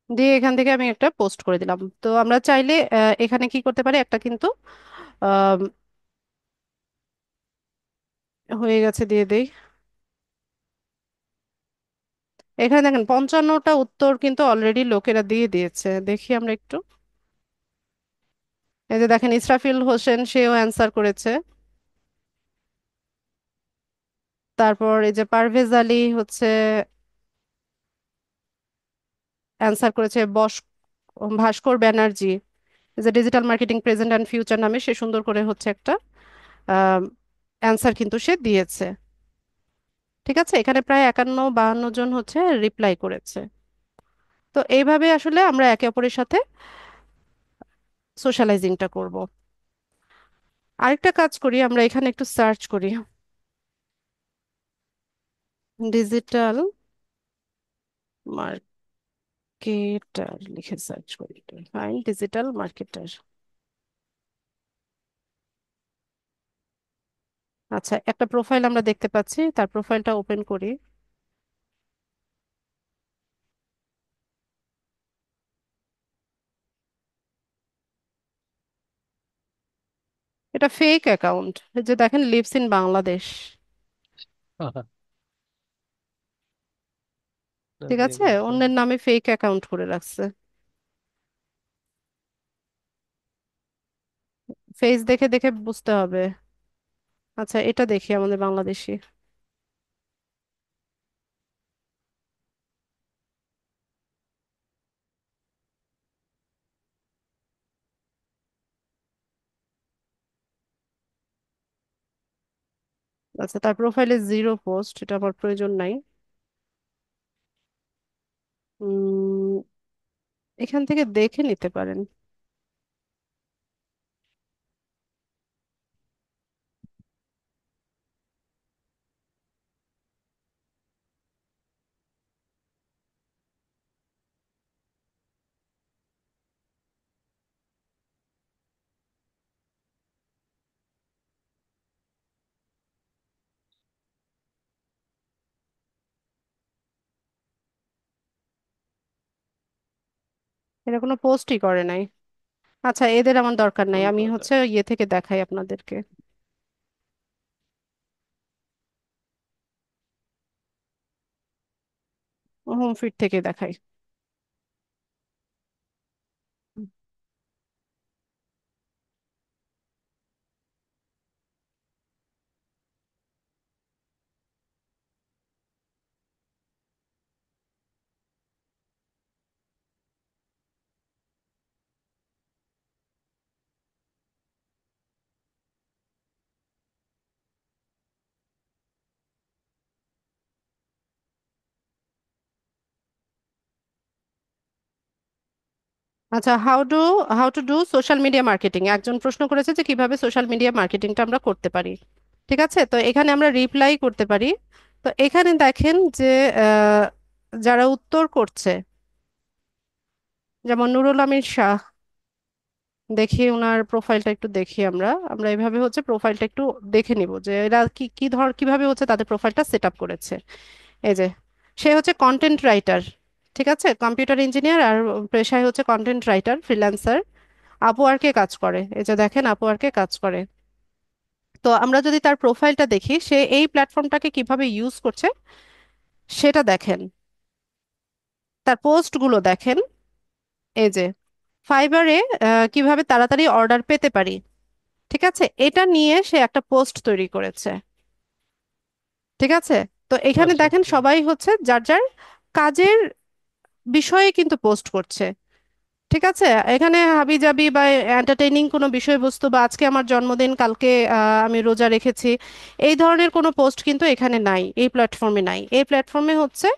দিয়ে এখান থেকে আমি একটা পোস্ট করে দিলাম। তো আমরা চাইলে এখানে কি করতে পারি, একটা কিন্তু আহ, হয়ে গেছে, দিয়ে দেই। এখানে দেখেন 55টা উত্তর কিন্তু অলরেডি লোকেরা দিয়ে দিয়েছে, দেখি আমরা একটু। এই যে দেখেন, ইসরাফিল হোসেন সেও অ্যান্সার করেছে। তারপর এই যে পারভেজ আলী হচ্ছে অ্যান্সার করেছে। ভাস্কর ব্যানার্জি, যে digital marketing present and future নামে, সে সুন্দর করে হচ্ছে একটা অ্যান্সার কিন্তু সে দিয়েছে। ঠিক আছে, এখানে প্রায় 51-52 জন হচ্ছে রিপ্লাই করেছে। তো এইভাবে আসলে আমরা একে অপরের সাথে সোশ্যালাইজিংটা করব। আরেকটা কাজ করি, আমরা এখানে একটু সার্চ করি, ডিজিটাল মার্কেটার লিখে সার্চ করি, ফাইন ডিজিটাল মার্কেটার। আচ্ছা, একটা প্রোফাইল আমরা দেখতে পাচ্ছি, তার প্রোফাইলটা ওপেন করি। এটা ফেক অ্যাকাউন্ট, যে দেখেন লিভস ইন বাংলাদেশ। ঠিক আছে, অন্যের নামে ফেক অ্যাকাউন্ট করে রাখছে। ফেস দেখে দেখে বুঝতে হবে। আচ্ছা, এটা দেখি আমাদের বাংলাদেশি। আচ্ছা, তার প্রোফাইলে জিরো পোস্ট, এটা আমার প্রয়োজন নাই। উম, এখান থেকে দেখে নিতে পারেন। এটা কোনো পোস্টই করে নাই। আচ্ছা, এদের আমার দরকার নাই, আমি হচ্ছে ইয়ে থেকে দেখাই আপনাদেরকে, হোম ফিড থেকে দেখাই। আচ্ছা, how to do social media marketing, একজন প্রশ্ন করেছে যে কিভাবে সোশ্যাল মিডিয়া মার্কেটিংটা আমরা করতে পারি। ঠিক আছে, তো এখানে আমরা রিপ্লাই করতে পারি। তো এখানে দেখেন যে আহ, যারা উত্তর করছে, যেমন নুরুল আমিন শাহ, দেখি ওনার প্রোফাইলটা একটু দেখি। আমরা আমরা এইভাবে হচ্ছে প্রোফাইলটা একটু দেখে নিব যে এরা কি কি কিভাবে হচ্ছে তাদের প্রোফাইলটা সেট আপ করেছে। এই যে, সে হচ্ছে কন্টেন্ট রাইটার, ঠিক আছে, কম্পিউটার ইঞ্জিনিয়ার, আর পেশায় হচ্ছে কন্টেন্ট রাইটার, ফ্রিল্যান্সার, আপওয়ার্কে কাজ করে। এই যে দেখেন, আপওয়ার্কে কাজ করে। তো আমরা যদি তার প্রোফাইলটা দেখি, সে এই প্ল্যাটফর্মটাকে কিভাবে ইউজ করছে সেটা দেখেন, তার পোস্টগুলো দেখেন। এই যে, ফাইবারে কিভাবে তাড়াতাড়ি অর্ডার পেতে পারি, ঠিক আছে, এটা নিয়ে সে একটা পোস্ট তৈরি করেছে। ঠিক আছে, তো এখানে আচ্ছা দেখেন আচ্ছা। সবাই হচ্ছে যার যার কাজের বিষয়ে কিন্তু পোস্ট করছে। ঠিক আছে, এখানে হাবিজাবি বা এন্টারটেইনিং কোনো বিষয়বস্তু বা আজকে আমার জন্মদিন, কালকে আমি রোজা রেখেছি, এই ধরনের কোনো পোস্ট কিন্তু এখানে নাই, এই প্ল্যাটফর্মে নাই। এই প্ল্যাটফর্মে হচ্ছে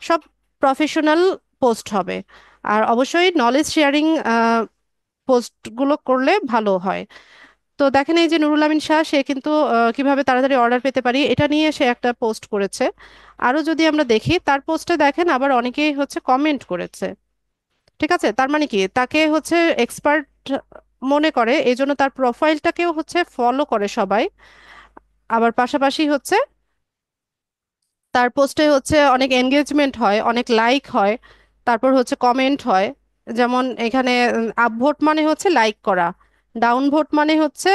সব প্রফেশনাল পোস্ট হবে। আর অবশ্যই নলেজ শেয়ারিং পোস্টগুলো করলে ভালো হয়। তো দেখেন, এই যে নুরুল আমিন শাহ, সে কিন্তু কিভাবে তাড়াতাড়ি অর্ডার পেতে পারি এটা নিয়ে সে একটা পোস্ট করেছে। আরো যদি আমরা দেখি তার পোস্টে, দেখেন আবার অনেকেই হচ্ছে কমেন্ট করেছে। ঠিক আছে, তার মানে কি, তাকে হচ্ছে এক্সপার্ট মনে করে, এই জন্য তার প্রোফাইলটাকেও হচ্ছে ফলো করে সবাই। আবার পাশাপাশি হচ্ছে তার পোস্টে হচ্ছে অনেক এনগেজমেন্ট হয়, অনেক লাইক হয়, তারপর হচ্ছে কমেন্ট হয়। যেমন এখানে আপভোট মানে হচ্ছে লাইক করা, ডাউন ভোট মানে হচ্ছে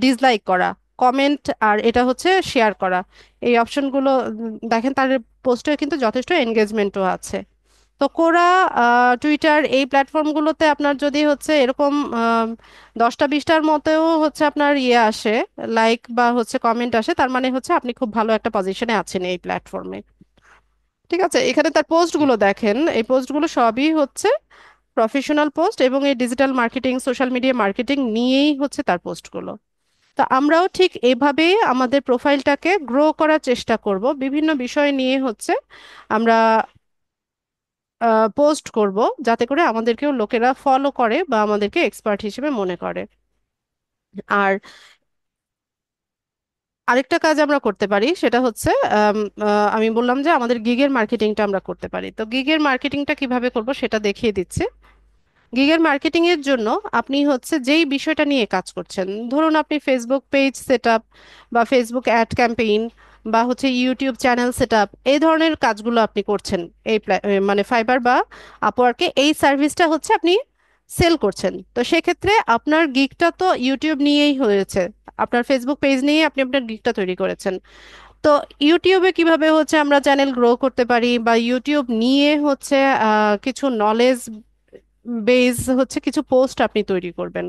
ডিসলাইক করা, কমেন্ট আর এটা হচ্ছে শেয়ার করা। এই অপশনগুলো দেখেন, তার পোস্টে কিন্তু যথেষ্ট এনগেজমেন্টও আছে। তো কোরা, টুইটার, এই প্ল্যাটফর্মগুলোতে আপনার যদি হচ্ছে এরকম 10টা 20টার মতেও হচ্ছে আপনার ইয়ে আসে, লাইক বা হচ্ছে কমেন্ট আসে, তার মানে হচ্ছে আপনি খুব ভালো একটা পজিশনে আছেন এই প্ল্যাটফর্মে। ঠিক আছে, এখানে তার জি। পোস্টগুলো দেখেন, এই পোস্টগুলো সবই হচ্ছে প্রফেশনাল পোস্ট এবং এই digital marketing, social media marketing নিয়েই হচ্ছে তার পোস্টগুলো। তো আমরাও ঠিক এভাবেই আমাদের প্রোফাইলটাকে গ্রো করার চেষ্টা করব, বিভিন্ন বিষয় নিয়ে হচ্ছে আমরা পোস্ট করব, যাতে করে আমাদেরকেও লোকেরা ফলো করে বা আমাদেরকে এক্সপার্ট হিসেবে মনে করে। আর আরেকটা কাজ আমরা করতে পারি, সেটা হচ্ছে আম, আমি বললাম যে আমাদের গিগের মার্কেটিংটা আমরা করতে পারি। তো গিগের মার্কেটিংটা কিভাবে করব সেটা দেখিয়ে দিচ্ছি। গিগের মার্কেটিং এর জন্য আপনি হচ্ছে যেই বিষয়টা নিয়ে কাজ করছেন, ধরুন আপনি ফেসবুক পেজ সেট আপ বা ফেসবুক অ্যাড ক্যাম্পেইন বা হচ্ছে ইউটিউব চ্যানেল সেট আপ, এই ধরনের কাজগুলো আপনি করছেন এই মানে ফাইবার বা আপওয়ার্কে, এই সার্ভিসটা হচ্ছে আপনি সেল করছেন। তো সেক্ষেত্রে আপনার গিগটা তো ইউটিউব নিয়েই হয়েছে, আপনার ফেসবুক পেজ নিয়ে আপনি আপনার গিগটা তৈরি করেছেন। তো ইউটিউবে কিভাবে হচ্ছে আমরা চ্যানেল গ্রো করতে পারি বা ইউটিউব নিয়ে হচ্ছে কিছু নলেজ বেস হচ্ছে কিছু পোস্ট আপনি তৈরি করবেন।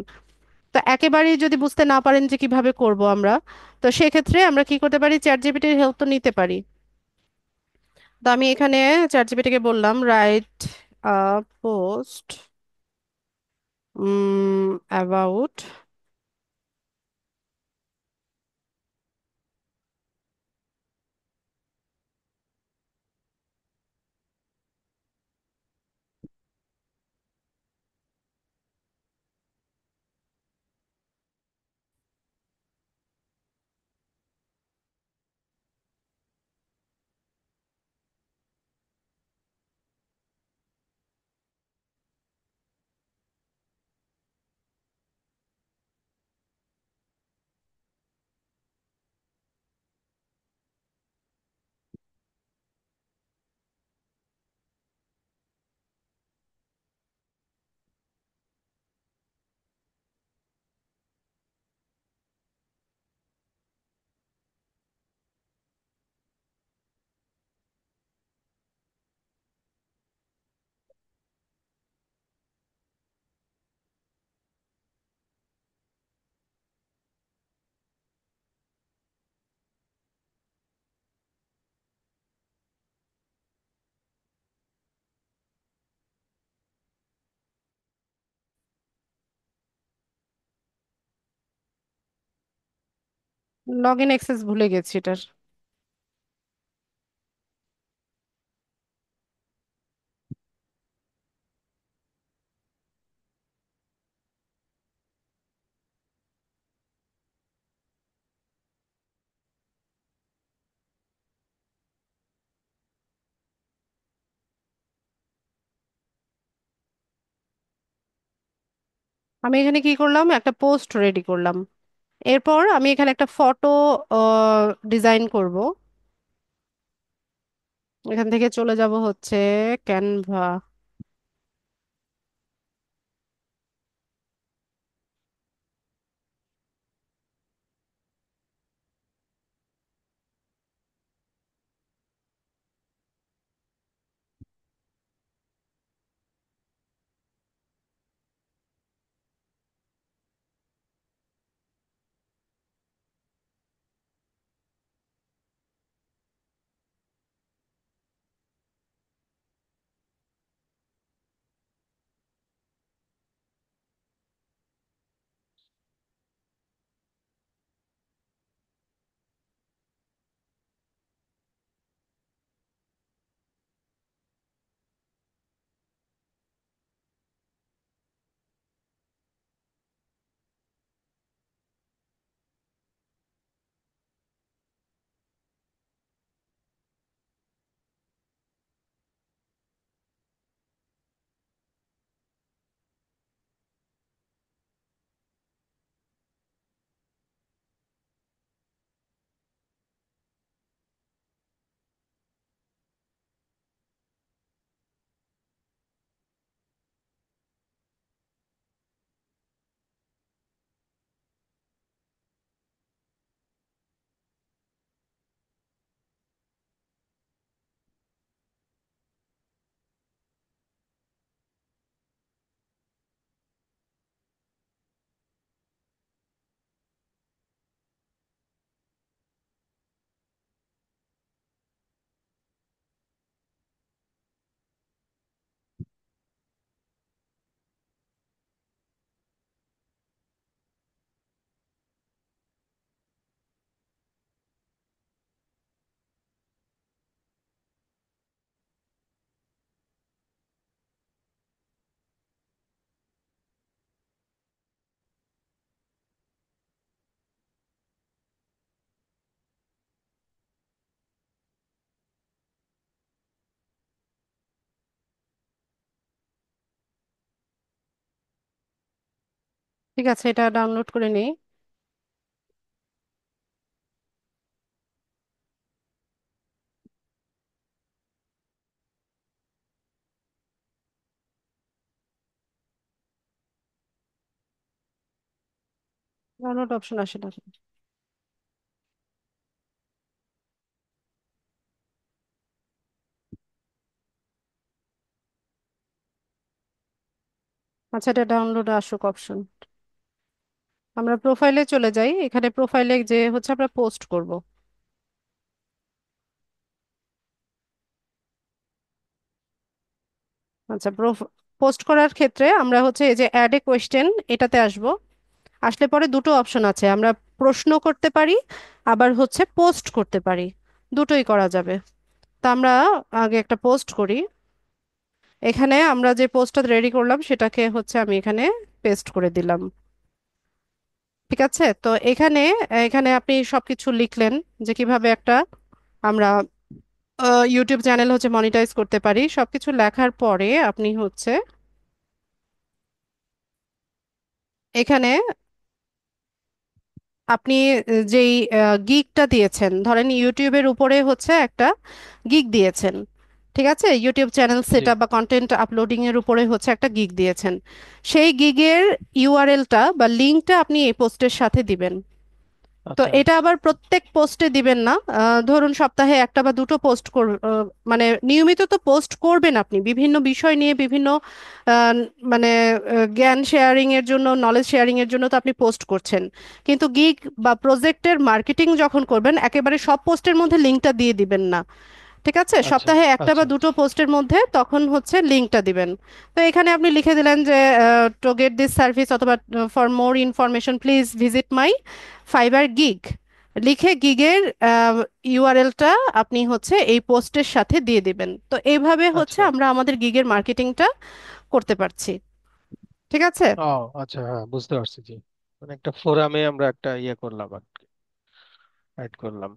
তো একেবারেই যদি বুঝতে না পারেন যে কিভাবে করব আমরা, তো সেক্ষেত্রে আমরা কি করতে পারি, চ্যাট জিপিটির হেল্প তো নিতে পারি। তো আমি এখানে চ্যাট জিপিটিকে বললাম, right post about log in access ভুলে গেছি এটার। আমি এখানে কি করলাম, একটা পোস্ট রেডি করলাম। এরপর আমি এখানে একটা ফটো ডিজাইন করব। এখান থেকে চলে যাব হচ্ছে ক্যানভা। ঠিক আছে, এটা ডাউনলোড করে নিই। ডাউনলোড অপশন আসে না। আচ্ছা, এটা ডাউনলোড আসুক অপশন। আমরা প্রোফাইলে চলে যাই। এখানে প্রোফাইলে যে হচ্ছে আমরা পোস্ট করব। আচ্ছা, পোস্ট করার ক্ষেত্রে আমরা হচ্ছে এই যে অ্যাড এ কোয়েশ্চেন, এটাতে আসব। আসলে পরে দুটো অপশন আছে, আমরা প্রশ্ন করতে পারি, আবার হচ্ছে পোস্ট করতে পারি। দুটোই করা যাবে। তা আমরা আগে একটা পোস্ট করি। এখানে আমরা যে পোস্টটা রেডি করলাম সেটাকে হচ্ছে আমি এখানে পেস্ট করে দিলাম। ঠিক আছে, তো এখানে এখানে আপনি সবকিছু লিখলেন যে কিভাবে একটা আমরা ইউটিউব চ্যানেল হচ্ছে মনিটাইজ করতে পারি। সবকিছু লেখার পরে আপনি হচ্ছে এখানে আপনি যেই গিগটা দিয়েছেন, ধরেন ইউটিউবের উপরে হচ্ছে একটা গিগ দিয়েছেন। ঠিক আছে, ইউটিউব চ্যানেল জি। সেট আপ বা কন্টেন্ট আপলোডিং এর উপরে হচ্ছে একটা গিগ দিয়েছেন। সেই গিগের ইউআরএলটা বা লিঙ্কটা আপনি এই পোস্টের সাথে দিবেন। তো আচ্ছা। এটা আবার প্রত্যেক পোস্টে দিবেন না। ধরুন সপ্তাহে একটা বা দুটো পোস্ট মানে নিয়মিত তো পোস্ট করবেন আপনি বিভিন্ন বিষয় নিয়ে, বিভিন্ন আহ, মানে জ্ঞান শেয়ারিং এর জন্য, নলেজ শেয়ারিং এর জন্য তো আপনি পোস্ট করছেন। কিন্তু গিগ বা প্রজেক্টের মার্কেটিং যখন করবেন, একেবারে সব পোস্টের মধ্যে লিঙ্কটা দিয়ে দিবেন না। ঠিক আছে, আচ্ছা। সপ্তাহে একটা বা আচ্ছা। দুটো পোস্টের মধ্যে তখন হচ্ছে লিঙ্কটা দিবেন। তো এখানে আপনি লিখে দিলেন যে টু গেট দিস সার্ভিস, অথবা for more information please visit my fibre gig. লিখে গিগের ইউআরএলটা আপনি হচ্ছে এই পোস্টের সাথে দিয়ে দিবেন। তো এইভাবে হচ্ছে আচ্ছা। আমরা আমাদের গিগের মার্কেটিংটা করতে পারছি। ঠিক আছে। ও আচ্ছা, হ্যাঁ বুঝতে পারছি। জি, মানে একটা ফোরামে আমরা একটা ইয়ে করলাম আর কি, অ্যাড করলাম।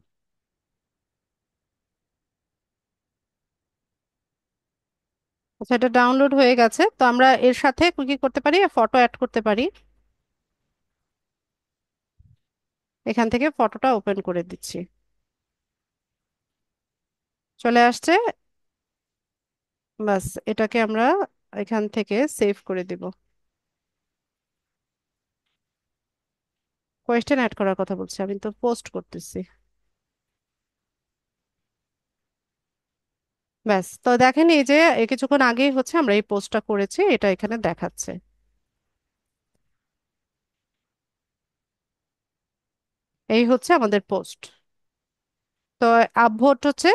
আচ্ছা, এটা ডাউনলোড হয়ে গেছে। তো আমরা এর সাথে কি কি করতে পারি, ফটো অ্যাড করতে পারি। এখান থেকে ফটোটা ওপেন করে দিচ্ছি, চলে আসছে। বাস, এটাকে আমরা এখান থেকে সেভ করে দিব। কোয়েশ্চেন অ্যাড করার কথা বলছি, আমি তো পোস্ট করতেছি। ব্যাস, তো দেখেন এই যে কিছুক্ষণ আগেই হচ্ছে আমরা এই পোস্টটা করেছি, এটা এখানে দেখাচ্ছে। এই হচ্ছে আমাদের পোস্ট। তো আপভোট হচ্ছে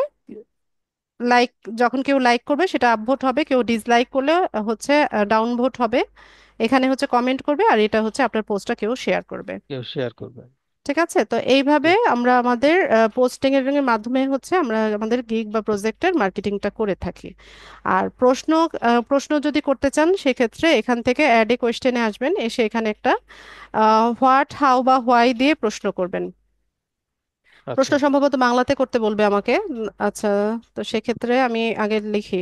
লাইক, যখন কেউ লাইক করবে সেটা আপভোট হবে, কেউ ডিসলাইক করলে হচ্ছে ডাউন ভোট হবে। এখানে হচ্ছে কমেন্ট করবে, আর এটা হচ্ছে আপনার পোস্টটা কেউ শেয়ার করবে। কেউ শেয়ার করবে। ঠিক আছে, তো এইভাবে ঠিক। আমরা আমাদের পোস্টিং এর মাধ্যমে হচ্ছে আমরা আমাদের গিগ বা প্রজেক্টের মার্কেটিংটা করে থাকি। আর প্রশ্ন যদি করতে চান সেক্ষেত্রে এখান থেকে অ্যাড এ কোয়েশ্চেনে আসবেন, এসে এখানে একটা হোয়াট, হাউ বা হোয়াই দিয়ে প্রশ্ন করবেন। প্রশ্ন আচ্ছা। সম্ভবত বাংলাতে করতে বলবে আমাকে। আচ্ছা, তো সেক্ষেত্রে আমি আগে লিখি।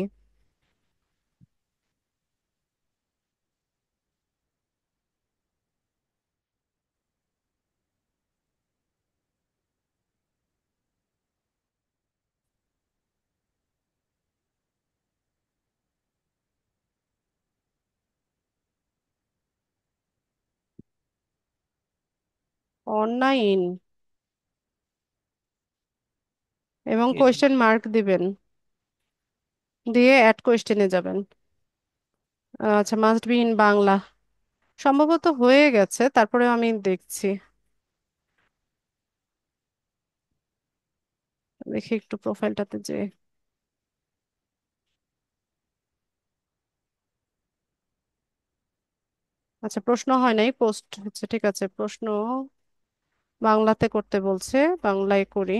অনলাইন, এবং ইন। কোয়েশ্চেন মার্ক দিবেন, দিয়ে অ্যাড কোয়েশ্চেনে যাবেন। আচ্ছা, মাস্ট বি ইন বাংলা। সম্ভবত হয়ে গেছে, তারপরে আমি দেখছি, দেখি একটু প্রোফাইলটাতে যে। আচ্ছা, প্রশ্ন হয় নাই, পোস্ট হচ্ছে, ঠিক আছে। প্রশ্ন বাংলাতে করতে বলছে, বাংলায় করি।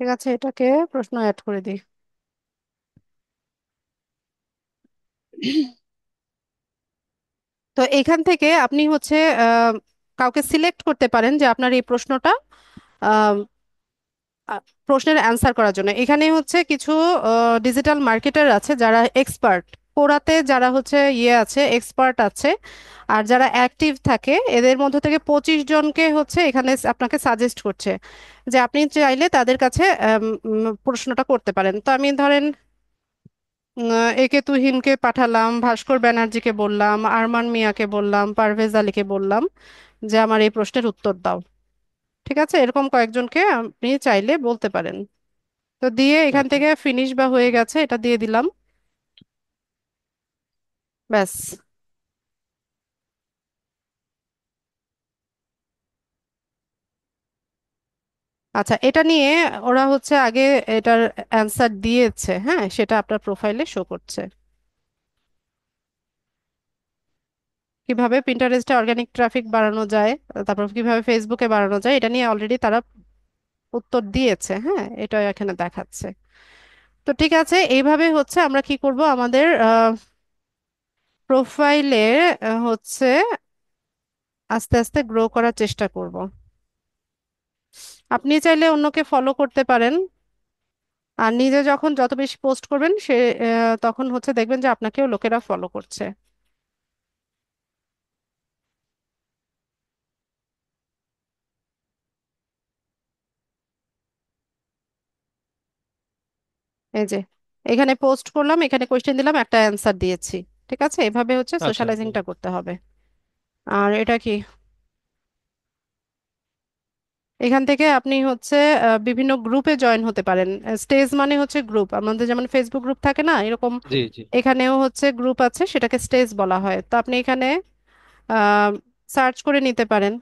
ঠিক আছে, এটাকে প্রশ্ন অ্যাড করে দিই। তো এখান থেকে আপনি হচ্ছে আহ, কাউকে সিলেক্ট করতে পারেন যে আপনার এই প্রশ্নটা, আহ, প্রশ্নের অ্যান্সার করার জন্য। এখানে হচ্ছে কিছু ডিজিটাল মার্কেটার আছে যারা এক্সপার্ট, কোরাতে যারা হচ্ছে আছে, এক্সপার্ট আছে। আর যারা অ্যাক্টিভ থাকে এদের মধ্যে থেকে 25 জনকে হচ্ছে এখানে আপনাকে সাজেস্ট করছে যে আপনি চাইলে তাদের কাছে প্রশ্নটা করতে পারেন। তো আমি ধরেন একে তুহিনকে পাঠালাম, ভাস্কর ব্যানার্জিকে বললাম, আরমান মিয়াকে বললাম, পারভেজ আলীকে বললাম যে আমার এই প্রশ্নের উত্তর দাও। ঠিক আছে, এরকম কয়েকজনকে আপনি চাইলে বলতে পারেন। তো দিয়ে এখান আচ্ছা। থেকে ফিনিশ বা হয়ে গেছে এটা দিয়ে দিলাম। ব্যাস। আচ্ছা, এটা নিয়ে ওরা হচ্ছে আগে এটার অ্যান্সার দিয়েছে, হ্যাঁ, সেটা আপনার প্রোফাইলে শো করছে। কিভাবে পিন্টারেস্টে অর্গানিক ট্রাফিক বাড়ানো যায়, তারপর কিভাবে ফেসবুকে বাড়ানো যায়, এটা নিয়ে অলরেডি তারা উত্তর দিয়েছে, হ্যাঁ, এটা এখানে দেখাচ্ছে। তো ঠিক আছে, এইভাবে হচ্ছে আমরা কি করব, আমাদের প্রোফাইলে হচ্ছে আস্তে আস্তে গ্রো করার চেষ্টা করব। আপনি চাইলে অন্যকে ফলো করতে পারেন। আর নিজে যখন যত বেশি পোস্ট করবেন তখন হচ্ছে দেখবেন যে আপনাকেও লোকেরা ফলো করছে। এই যে এখানে পোস্ট করলাম, এখানে কোয়েশ্চেন দিলাম, একটা অ্যান্সার দিয়েছি। ঠিক আছে, এভাবে হচ্ছে আচ্ছা। সোশ্যালাইজিংটা করতে হবে। আর এটা কি, এখান থেকে আপনি হচ্ছে বিভিন্ন গ্রুপে জয়েন হতে পারেন। স্টেজ মানে হচ্ছে গ্রুপ, আমাদের যেমন ফেসবুক গ্রুপ থাকে না এরকম, জি জি। এখানেও হচ্ছে গ্রুপ আছে, সেটাকে স্টেজ বলা হয়। তো আপনি এখানে সার্চ করে নিতে পারেন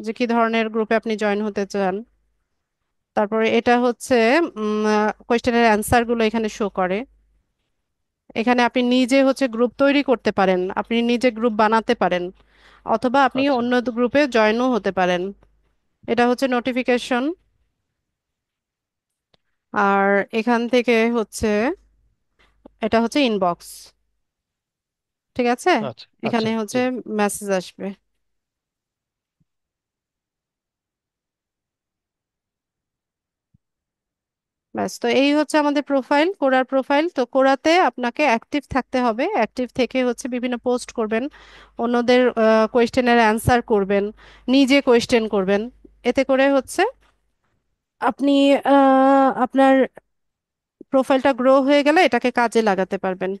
যে কি ধরনের গ্রুপে আপনি জয়েন হতে চান। তারপরে এটা হচ্ছে কোয়েশ্চেনের অ্যান্সার গুলো এখানে শো করে। এখানে আপনি নিজে হচ্ছে গ্রুপ তৈরি করতে পারেন, আপনি নিজে গ্রুপ বানাতে পারেন, অথবা আপনি আচ্ছা অন্য গ্রুপে জয়েনও হতে পারেন। এটা হচ্ছে নোটিফিকেশন। আর এখান থেকে হচ্ছে এটা হচ্ছে ইনবক্স। ঠিক আছে, আচ্ছা। আচ্ছা এখানে জি। হচ্ছে মেসেজ আসবে। ব্যাস, তো এই হচ্ছে আমাদের প্রোফাইল, কোরার প্রোফাইল। তো কোরাতে আপনাকে অ্যাক্টিভ থাকতে হবে, অ্যাক্টিভ থেকে হচ্ছে বিভিন্ন পোস্ট করবেন, অন্যদের কোয়েশ্চেনের অ্যান্সার করবেন, নিজে কোয়েশ্চেন করবেন। এতে করে হচ্ছে আপনি আপনার প্রোফাইলটা গ্রো হয়ে গেলে এটাকে কাজে লাগাতে পারবেন।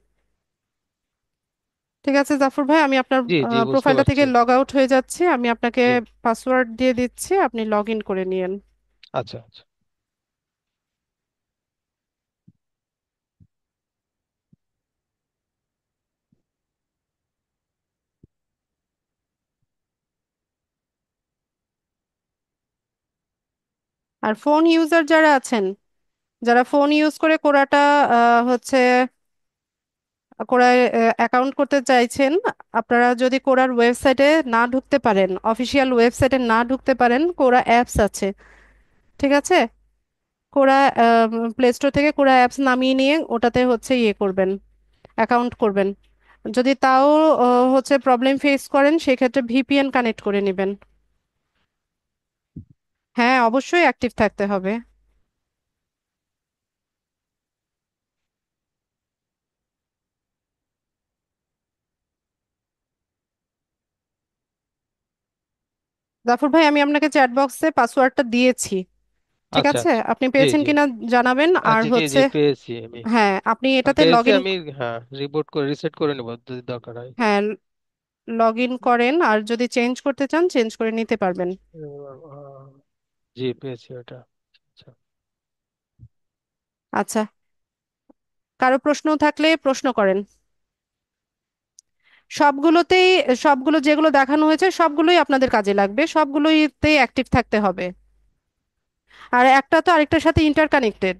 ঠিক আছে জাফর ভাই, আমি আপনার জি জি, বুঝতে প্রোফাইলটা থেকে পারছি। লগ আউট হয়ে যাচ্ছি, আমি আপনাকে জি। পাসওয়ার্ড দিয়ে দিচ্ছি, আপনি লগ ইন করে নিন। আচ্ছা আচ্ছা। আর ফোন ইউজার যারা আছেন, যারা ফোন ইউজ করে কোরাটা হচ্ছে কোরায় অ্যাকাউন্ট করতে চাইছেন, আপনারা যদি কোরার ওয়েবসাইটে না ঢুকতে পারেন, অফিসিয়াল ওয়েবসাইটে না ঢুকতে পারেন, কোরা অ্যাপস আছে। ঠিক আছে, কোরা প্লে স্টোর থেকে কোরা অ্যাপস নামিয়ে নিয়ে ওটাতে হচ্ছে ইয়ে করবেন, অ্যাকাউন্ট করবেন। যদি তাও হচ্ছে প্রবলেম ফেস করেন, সেক্ষেত্রে ভিপিএন কানেক্ট করে নেবেন। হ্যাঁ, অবশ্যই অ্যাক্টিভ থাকতে হবে। জাফর ভাই, আমি আপনাকে চ্যাট বক্সে পাসওয়ার্ডটা দিয়েছি। ঠিক আচ্ছা আছে, আচ্ছা। আপনি জি পেয়েছেন জি। কিনা জানাবেন। আর জি জি, হচ্ছে পেয়েছি আমি। হ্যাঁ, আপনি আমি এটাতে লগ পেয়েছি, ইন, আমি হ্যাঁ রিপোর্ট করে রিসেট করে নেবো যদি দরকার হয়। হ্যাঁ লগ ইন করেন, আর যদি চেঞ্জ করতে চান চেঞ্জ করে নিতে পারবেন। আহ, জি, পেয়েছি ওটা। আচ্ছা। আচ্ছা, কারো প্রশ্ন থাকলে প্রশ্ন করেন। সবগুলোতেই, সবগুলো যেগুলো দেখানো হয়েছে সবগুলোই আপনাদের কাজে লাগবে, সবগুলোইতে অ্যাক্টিভ থাকতে হবে। আর একটা তো আরেকটার সাথে ইন্টারকানেক্টেড,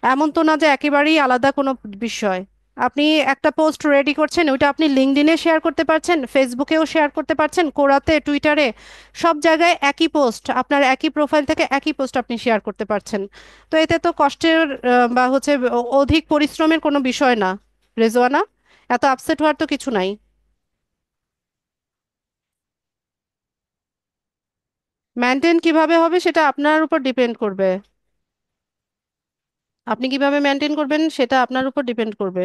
এমন তো না যে একেবারেই আলাদা কোনো বিষয়। আপনি একটা পোস্ট রেডি করছেন, ওইটা আপনি লিঙ্কডইনে শেয়ার করতে পারছেন, ফেসবুকেও শেয়ার করতে পারছেন, কোরাতে, টুইটারে, সব জায়গায় একই পোস্ট, আপনার একই প্রোফাইল থেকে একই পোস্ট আপনি শেয়ার করতে পারছেন। তো এতে তো কষ্টের বা হচ্ছে অধিক পরিশ্রমের কোনো বিষয় না, রেজওয়ানা। এত আপসেট হওয়ার তো কিছু নাই। মেনটেন কিভাবে হবে সেটা আপনার উপর ডিপেন্ড করবে, আপনি কিভাবে মেনটেন করবেন সেটা আপনার উপর ডিপেন্ড করবে।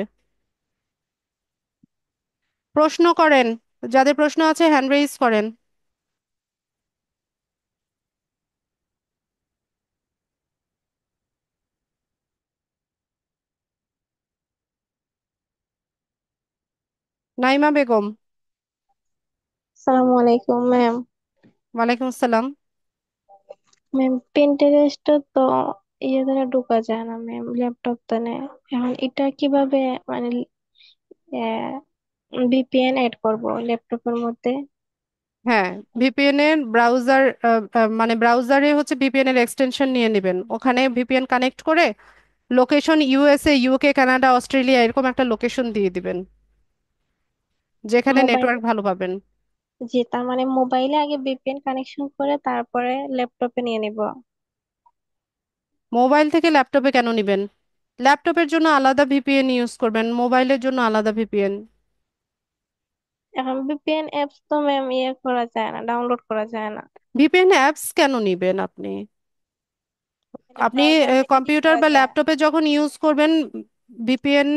প্রশ্ন করেন, যাদের প্রশ্ন আছে হ্যান্ড রেইজ করেন। নাইমা বেগম। সালামু আলাইকুম ম্যাম। ওয়ালাইকুম আসসালাম। ম্যাম প্রিন্টারেস্টে তো ইয়ে দ্বারা ঢোকা যায় না ম্যাম, ল্যাপটপ তানে। এখন এটা কিভাবে মানে ভিপিএন এড করব ল্যাপটপের মধ্যে? হ্যাঁ, ভিপিএন এর ব্রাউজার, মানে ব্রাউজারে হচ্ছে ভিপিএন এর এক্সটেনশন নিয়ে নেবেন, ওখানে ভিপিএন কানেক্ট করে location USA, UK, Canada, Australia এরকম একটা লোকেশন দিয়ে দিবেন, যেখানে মোবাইল, নেটওয়ার্ক ভালো পাবেন। জি তার মানে মোবাইলে আগে ভিপিএন কানেকশন করে তারপরে ল্যাপটপে নিয়ে নিব? মোবাইল থেকে ল্যাপটপে কেন নিবেন? ল্যাপটপের জন্য আলাদা ভিপিএন ইউজ করবেন, মোবাইলের জন্য আলাদা ভিপিএন। এখন ভিপিএন অ্যাপস তো ম্যাম ইয়ে করা যায় না, ডাউনলোড করা যায় না। ভিপিএন অ্যাপস কেন নিবেন আপনি? মানে আপনি ব্রাউজার থেকে কি কম্পিউটার করা বা যায়? ল্যাপটপে যখন ইউজ করবেন ভিপিএন,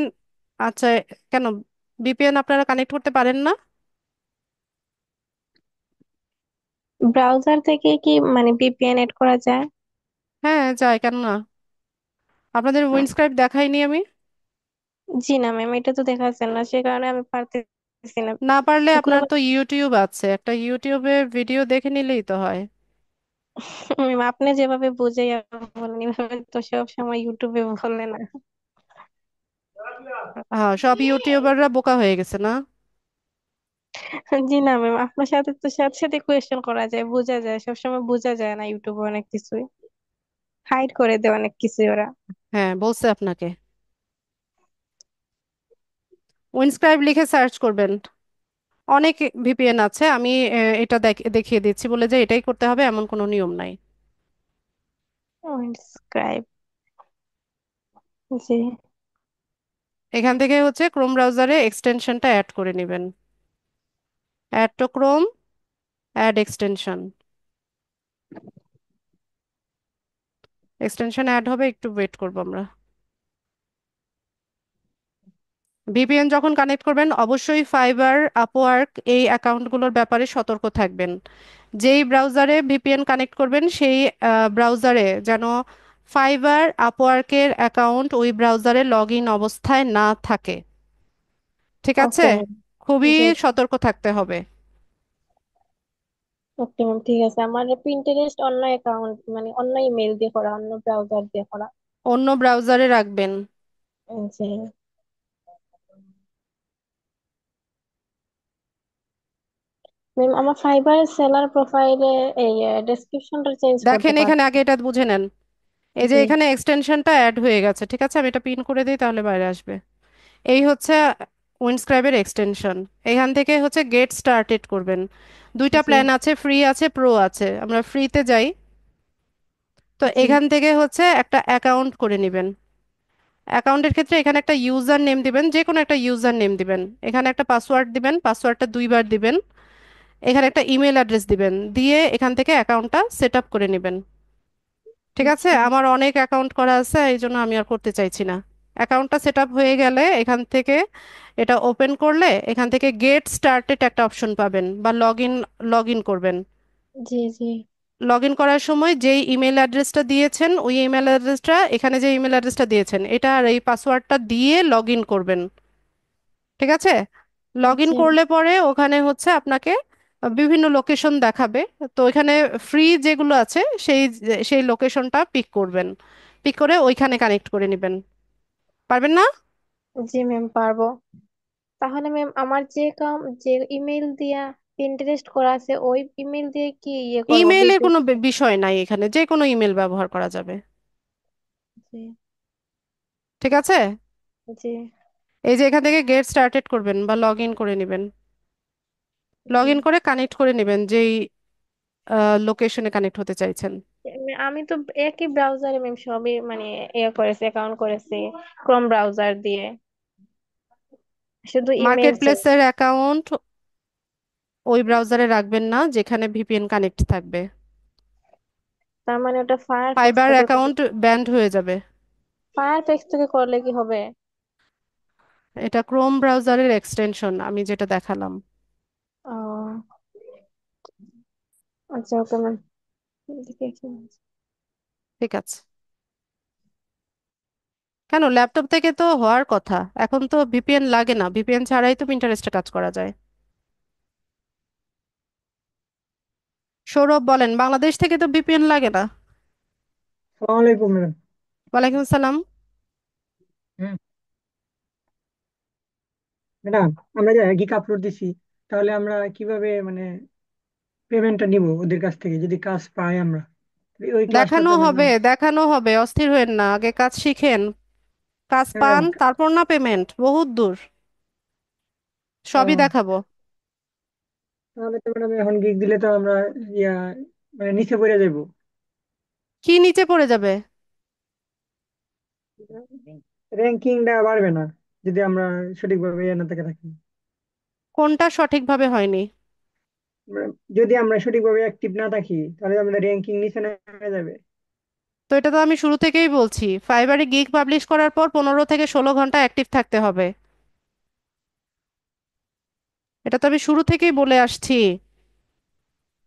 আচ্ছা, কেন ভিপিএন আপনারা কানেক্ট করতে পারেন না? ব্রাউজার থেকে কি মানে ভিপিএন এড করা যায়? হ্যাঁ যায়, কেন না? আপনাদের হুম। উইন্ডস্ক্রাইব দেখাইনি আমি? জি না ম্যাম, এটা তো দেখা যাচ্ছে না, সে কারণে আমি পারতেছি না। না পারলে এখন আপনার আমার তো ইউটিউব আছে, একটা ইউটিউবে ভিডিও দেখে নিলেই তো হয়। ম্যাম, আপনি যেভাবে বুঝাইয়া বলেন এভাবে তো সব সময় ইউটিউবে বললে না। হ্যাঁ, সব ইউটিউবাররা বোকা হয়ে গেছে না? জি না ম্যাম, আপনার সাথে তো সাথে সাথে কোয়েশ্চেন করা যায়, বোঝা যায়, সবসময় বোঝা যায় না ইউটিউবে অনেক কিছুই হাইড করে দেয় অনেক কিছুই ওরা। হ্যাঁ বলছে আপনাকে। উইন্ডস্ক্রাইব লিখে সার্চ করবেন, অনেক ভিপিএন আছে। আমি এটা দেখিয়ে দিচ্ছি বলে যে এটাই করতে হবে এমন কোনো নিয়ম নাই। স্ক্রাইব। জি। এখান থেকে হচ্ছে ক্রোম ব্রাউজারে এক্সটেনশনটা অ্যাড করে নেবেন। Add to Chrome, add extension. Extension add হবে, একটু ওয়েট করবো আমরা। ভিপিএন যখন কানেক্ট করবেন অবশ্যই ফাইবার, আপওয়ার্ক এই অ্যাকাউন্টগুলোর ব্যাপারে সতর্ক থাকবেন। যেই ব্রাউজারে ভিপিএন কানেক্ট করবেন সেই ব্রাউজারে যেন ফাইবার, আপওয়ার্কের অ্যাকাউন্ট ওই ব্রাউজারে লগ ইন অবস্থায় না থাকে। ঠিক আছে? Okay ma'am. খুবই জি। সতর্ক থাকতে হবে। ওকে ম্যাম, ঠিক আছে। আমার পিন্টারেস্ট অন্য অ্যাকাউন্ট মানে অন্য ইমেল দিয়ে করা, অন্য ব্রাউজার দিয়ে করা। অন্য ব্রাউজারে রাখবেন। জি ম্যাম, আমার ফাইবার সেলার প্রোফাইলে এই ডেসক্রিপশনটা চেঞ্জ করতে দেখেন এখানে পারছি। আগে এটা বুঝে নেন। এই যে জি। এখানে এক্সটেনশনটা অ্যাড হয়ে গেছে, ঠিক আছে? আমি এটা পিন করে দিই তাহলে বাইরে আসবে। এই হচ্ছে উইন্ডস্ক্রাইবের এক্সটেনশন। এখান থেকে হচ্ছে গেট স্টার্টেড করবেন। দুইটা জি। প্ল্যান আছে, ফ্রি আছে, প্রো আছে। আমরা ফ্রিতে যাই। তো জি। এখান থেকে হচ্ছে একটা অ্যাকাউন্ট করে নেবেন। অ্যাকাউন্টের ক্ষেত্রে এখানে একটা ইউজার নেম দিবেন, যে কোনো একটা ইউজার নেম দিবেন। এখানে একটা পাসওয়ার্ড দিবেন, পাসওয়ার্ডটা 2বার দিবেন। এখানে একটা ইমেল অ্যাড্রেস দিবেন, দিয়ে এখান থেকে অ্যাকাউন্টটা সেট আপ করে নেবেন। ঠিক আছে? আচ্ছা। আমার অনেক অ্যাকাউন্ট করা আছে, এই জন্য আমি আর করতে চাইছি না। অ্যাকাউন্টটা সেট আপ হয়ে গেলে এখান থেকে এটা ওপেন করলে এখান থেকে গেট স্টার্টেড একটা অপশন পাবেন, বা লগ ইন করবেন। জি। জি। লগ ইন করার সময় যেই ইমেল অ্যাড্রেসটা দিয়েছেন ওই ইমেল অ্যাড্রেসটা, এখানে যে ইমেল অ্যাড্রেসটা দিয়েছেন এটা আর এই পাসওয়ার্ডটা দিয়ে লগ ইন করবেন। ঠিক আছে? লগ ইন জি। করলে পরে ওখানে হচ্ছে আপনাকে বিভিন্ন লোকেশন দেখাবে। তো এখানে ফ্রি যেগুলো আছে সেই সেই লোকেশনটা পিক করবেন, পিক করে ওইখানে কানেক্ট করে নেবেন। পারবেন না? জি ম্যাম, পারবো। তাহলে ম্যাম, আমার যে কাম যে ইমেল দিয়া পিন্টারেস্ট করা আছে ওই ইমেল দিয়ে কি ইয়ে করবো ইমেইলের ভিপিএন? কোনো বিষয় নাই, এখানে যে কোনো ইমেল ব্যবহার করা যাবে। জি। ঠিক আছে? জি। এই যে এখান থেকে গেট স্টার্টেড করবেন বা লগ ইন করে নেবেন। Log G. ইন করে কানেক্ট করে নেবেন যেই লোকেশনে কানেক্ট হতে চাইছেন। আমি তো একই ব্রাউজারে ম্যাম সবই মানে ইয়ে করেছি, অ্যাকাউন্ট করেছি ক্রোম ব্রাউজার দিয়ে, শুধু ইমেল মার্কেট চেঞ্জ। প্লেসের অ্যাকাউন্ট ওই ব্রাউজারে রাখবেন না যেখানে ভিপিএন কানেক্ট থাকবে। তার মানে ওটা ফায়ারফক্স ফাইবার থেকে করলে? অ্যাকাউন্ট ব্যান্ড হয়ে যাবে। ফায়ারফক্স থেকে করলে কি হবে? এটা ক্রোম ব্রাউজারের এক্সটেনশন আমি যেটা দেখালাম। ও আচ্ছা, ওকে ম্যাম, দেখি। ঠিক আছে। কেন, ল্যাপটপ থেকে তো হওয়ার কথা। এখন তো ভিপিএন লাগে না, ভিপিএন ছাড়াই তো পিন্টারেস্টে কাজ করা যায়। সৌরভ বলেন, বাংলাদেশ থেকে তো ভিপিএন লাগে না। সালাম আলাইকুম ম্যাডাম। ওয়ালাইকুম আসসালাম। হুম। ম্যাডাম, আমরা যে গিক আপলোড দিছি, তাহলে আমরা কিভাবে মানে পেমেন্টটা নিব ওদের কাছ থেকে যদি কাজ পাই আমরা? ওই ক্লাসটার দেখানো জন্য হবে, দেখানো হবে, অস্থির হয়েন না, আগে কাজ শিখেন। কাজ ম্যাডাম। পান তারপর না পেমেন্ট, বহুত দূর। সবই ও, দেখাবো। তাহলে তো ম্যাডাম এখন গিক দিলে তো আমরা ইয়া মানে নিচে পড়ে যাবো। কি নিচে পড়ে যাবে? র্যাঙ্কিংটা বাড়বে না যদি আমরা সঠিকভাবে ইয়ে না থেকে থাকি। কোনটা সঠিকভাবে হয়নি? যদি আমরা সঠিকভাবে অ্যাক্টিভ না থাকি তাহলে আমাদের র্যাঙ্কিং নিচে নেমে যাবে। তো এটা তো আমি শুরু থেকেই বলছি, ফাইবারে গিগ পাবলিশ করার পর 15 থেকে 16 ঘন্টা অ্যাক্টিভ থাকতে হবে। এটা তো আমি শুরু থেকেই বলে আসছি।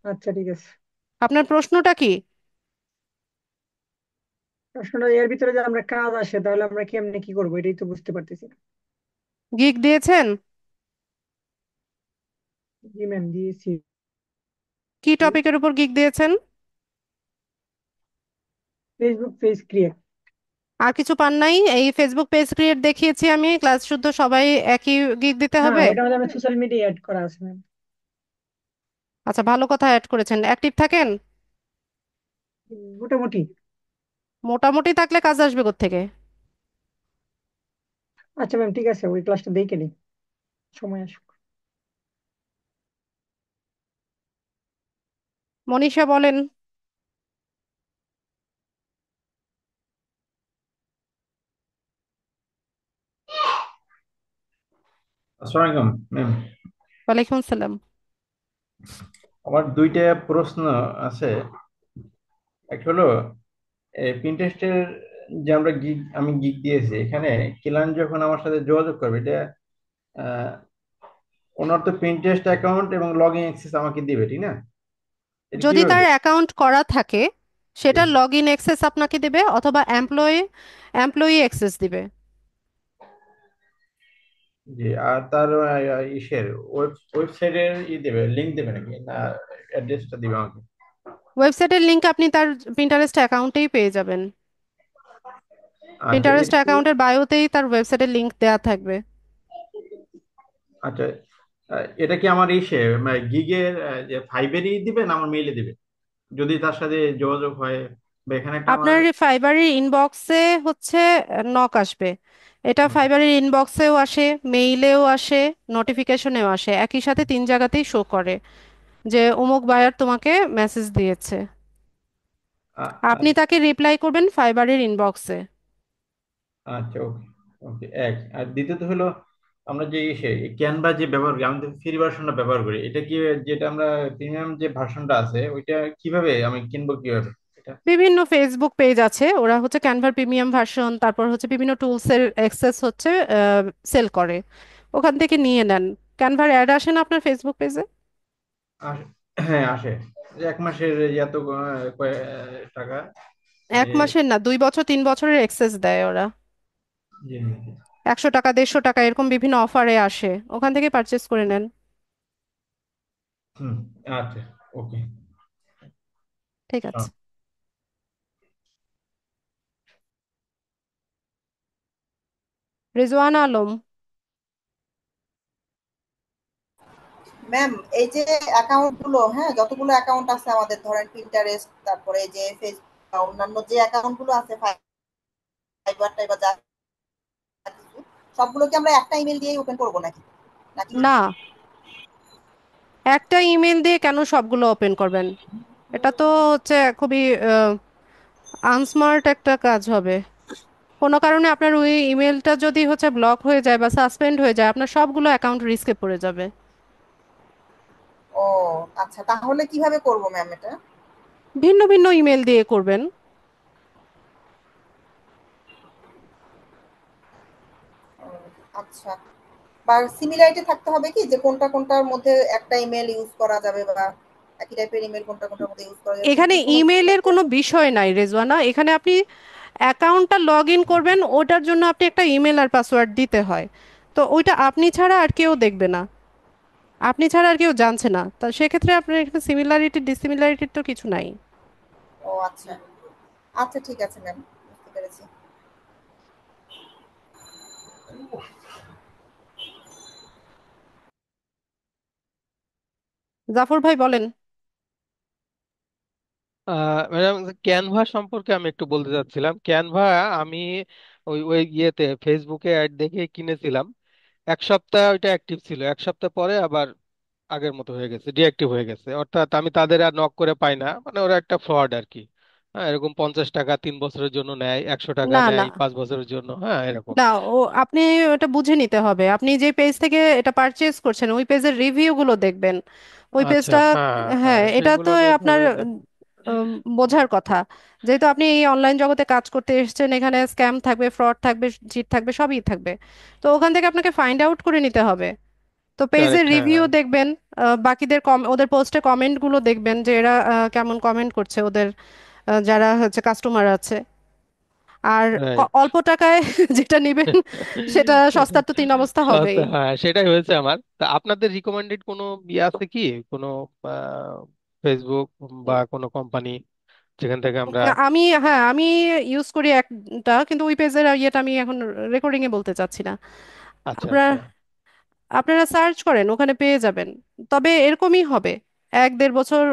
আচ্ছা ঠিক আছে। আপনার প্রশ্নটা কি? আসলে এর ভিতরে যে আমরা কাজ আসে তাহলে আমরা কেমনে কি করবো এটাই তো বুঝতে পারতেছি না। গিগ দিয়েছেন? জি ম্যাম, দিয়েছি। কি টপিকের উপর গিগ দিয়েছেন? Facebook page create. আর কিছু পান নাই? এই ফেসবুক পেজ ক্রিয়েট দেখিয়েছি আমি, ক্লাস শুদ্ধ সবাই একই গিগ দিতে হ্যাঁ, হবে? ওটা মধ্যে আমার সোশ্যাল মিডিয়া অ্যাড করা আছে ম্যাম। আচ্ছা, ভালো কথা অ্যাড করেছেন, অ্যাক্টিভ থাকেন। মোটামুটি। মোটামুটি থাকলে কাজ আসবে কোত্থেকে? আচ্ছা ম্যাম, ঠিক আছে, ওই ক্লাসটা দেখে নিই, সময় আসুক। মনীষা বলেন। আসসালামু আলাইকুম ম্যাম। ওয়ালাইকুম সালাম। আমার দুইটা প্রশ্ন আছে। এক হলো, পিন্টারেস্টের যে আমি গিগ দিয়েছি, এখানে ক্লায়েন্ট যখন আমার সাথে যোগাযোগ করবে, এটা আহ, ওনার তো পিন্টারেস্ট অ্যাকাউন্ট এবং লগ ইন অ্যাক্সেস আমাকে দিবে, ঠিক না? এটা যদি কিভাবে তার করবে? অ্যাকাউন্ট করা থাকে, জি। সেটা লগ ইন অ্যাক্সেস আপনাকে দেবে, অথবা এমপ্লয়ি অ্যাক্সেস দিবে। জি, আর তার ইসের ওয়েবসাইটের দেবে, লিংক দেবে নাকি, না অ্যাড্রেসটা দিবে আমাকে? ওয়েবসাইটের লিংক আপনি তার পিন্টারেস্ট অ্যাকাউন্টেই পেয়ে যাবেন। আচ্ছা পিন্টারেস্ট অ্যাকাউন্টের বায়োতেই তার ওয়েবসাইটের লিংক দেওয়া থাকবে। আচ্ছা, এটা কি আমার গিগের যে ফাইবারই দিবে না আমার মেইলে দিবে, যদি তার সাথে যোগাযোগ হয়, বা এখানে একটা আমার। আপনার ফাইবারের ইনবক্সে হচ্ছে নক আসবে। এটা হুম। ফাইবারের ইনবক্সেও আসে, মেইলেও আসে, নোটিফিকেশনেও আসে, একই সাথে 3 জায়গাতেই শো করে যে অমুক বায়ার তোমাকে মেসেজ দিয়েছে। আপনি আচ্ছা। তাকে রিপ্লাই করবেন ফাইবারের ইনবক্সে। আচ্ছা, ওকে। ওকে, আর দ্বিতীয়ত হলো, আমরা যে ক্যানভা যে ব্যবহার করি, আমি তো ফ্রি ভার্সনটা ব্যবহার করি, এটা কি, যেটা আমরা প্রিমিয়াম যে ভার্সনটা আছে ওইটা কিভাবে আমি কিনবো, কিভাবে এটা? বিভিন্ন ফেসবুক পেজ আছে, ওরা হচ্ছে ক্যানভার প্রিমিয়াম ভার্সন, তারপর হচ্ছে বিভিন্ন টুলসের অ্যাক্সেস হচ্ছে সেল করে, ওখান থেকে নিয়ে নেন। ক্যানভার অ্যাড আসে না আপনার ফেসবুক পেজে? হ্যাঁ, আসে। যে এক মাসের এত টাকা, মানে। 1 মাসের না, 2 বছর 3 বছরের অ্যাক্সেস দেয় ওরা। জি, জি। 100 টাকা 150 টাকা এরকম বিভিন্ন অফারে আসে, ওখান থেকে পারচেস করে নেন। হুম। আচ্ছা, ওকে। ঠিক আছে। রিজওয়ানা আলম। ম্যাম, এই যে অ্যাকাউন্ট গুলো, হ্যাঁ, যতগুলো অ্যাকাউন্ট আছে আমাদের, ধরেন পিন্টারেস্ট, তারপরে এই যে ফেসবুক, অন্যান্য যে অ্যাকাউন্ট গুলো আছে, ফাইবার টাইবার যা কিছু, সবগুলো কি আমরা একটা ইমেল দিয়ে ওপেন করবো নাকি নাকি না, একটা ইমেল দিয়ে কেন সবগুলো ওপেন করবেন? এটা তো হচ্ছে খুবই আনস্মার্ট একটা কাজ হবে। কোনো কারণে আপনার ওই ইমেলটা যদি হচ্ছে ব্লক হয়ে যায় বা সাসপেন্ড হয়ে যায়, আপনার সবগুলো অ্যাকাউন্ট রিস্কে পড়ে যাবে। ও আচ্ছা, তাহলে কিভাবে করবো ম্যাম এটা? ভিন্ন ভিন্ন ইমেল দিয়ে করবেন। আচ্ছা, বা সিমিলারিটি থাকতে হবে কি, যে কোনটা কোনটার মধ্যে একটা ইমেল ইউজ করা যাবে, বা একই টাইপের ইমেল কোনটা কোনটার মধ্যে ইউজ করা যাবে, এরকম এখানে কি কোনো ইমেলের সিমিলারিটি কোনো আছে? বিষয় নাই রেজওয়ানা, এখানে আপনি অ্যাকাউন্টটা লগ ইন করবেন, ওটার জন্য আপনি একটা ইমেল আর পাসওয়ার্ড দিতে হয়। তো ওইটা আপনি ছাড়া আর কেউ দেখবে না, আপনি ছাড়া আর কেউ জানছে না, তা সেক্ষেত্রে আপনার এখানে সিমিলারিটি ডিসিমিলারিটির তো কিছু নাই। ও আচ্ছা। আচ্ছা, ঠিক আছে ম্যাম, বুঝতে পেরেছি। জাফর ভাই বলেন। ম্যাডাম, ক্যানভা সম্পর্কে আমি একটু বলতে চাচ্ছিলাম। ক্যানভা আমি ওই ওই ইয়েতে ফেসবুকে অ্যাড দেখে কিনেছিলাম। 1 সপ্তাহ ওইটা অ্যাক্টিভ ছিল, 1 সপ্তাহ পরে আবার আগের মতো হয়ে গেছে, ডিঅ্যাক্টিভ হয়ে গেছে। অর্থাৎ আমি তাদের আর নক করে পাই না, মানে ওরা একটা ফ্রড আর কি। হ্যাঁ, এরকম 50 টাকা 3 বছরের জন্য নেয়, 100 টাকা না না নেয় 5 বছরের জন্য, হ্যাঁ এরকম। না, ও আপনি ওটা বুঝে নিতে হবে, আপনি যে পেজ থেকে এটা পারচেজ করছেন ওই পেজের রিভিউ গুলো দেখবেন। ওই আচ্ছা, পেজটা, হ্যাঁ, হ্যাঁ হ্যাঁ, এটা সেগুলো তো দেখে আপনার বুঝে। উম, বোঝার কথা। যেহেতু আপনি এই অনলাইন জগতে কাজ করতে এসেছেন, এখানে স্ক্যাম থাকবে, ফ্রড থাকবে, চিট থাকবে, সবই থাকবে। তো ওখান থেকে আপনাকে ফাইন্ড আউট করে নিতে হবে। তো পেজের কারেক্ট, হ্যাঁ রিভিউ হ্যাঁ। দেখবেন, বাকিদের ওদের পোস্টে কমেন্টগুলো দেখবেন যে এরা কেমন কমেন্ট করছে, ওদের যারা হচ্ছে কাস্টমার আছে। আর রাইট। অল্প টাকায় যেটা নেবেন সেটা সস্তার তো তিন অবস্থা হবেই। সস্তা, হ্যাঁ সেটাই হয়েছে আমার। তা আপনাদের রিকমেন্ডেড কোনো ইয়ে আছে কি, কোনো ফেসবুক বা কোনো কোম্পানি যেখান থেকে আমরা? আমি ইউজ করি একটা, কিন্তু ওই পেজের ইয়েটা আমি এখন রেকর্ডিং এ বলতে চাচ্ছি না। আচ্ছা আপনার আচ্ছা। আপনারা সার্চ করেন, ওখানে পেয়ে যাবেন। তবে এরকমই হবে, 1-1.5 বছর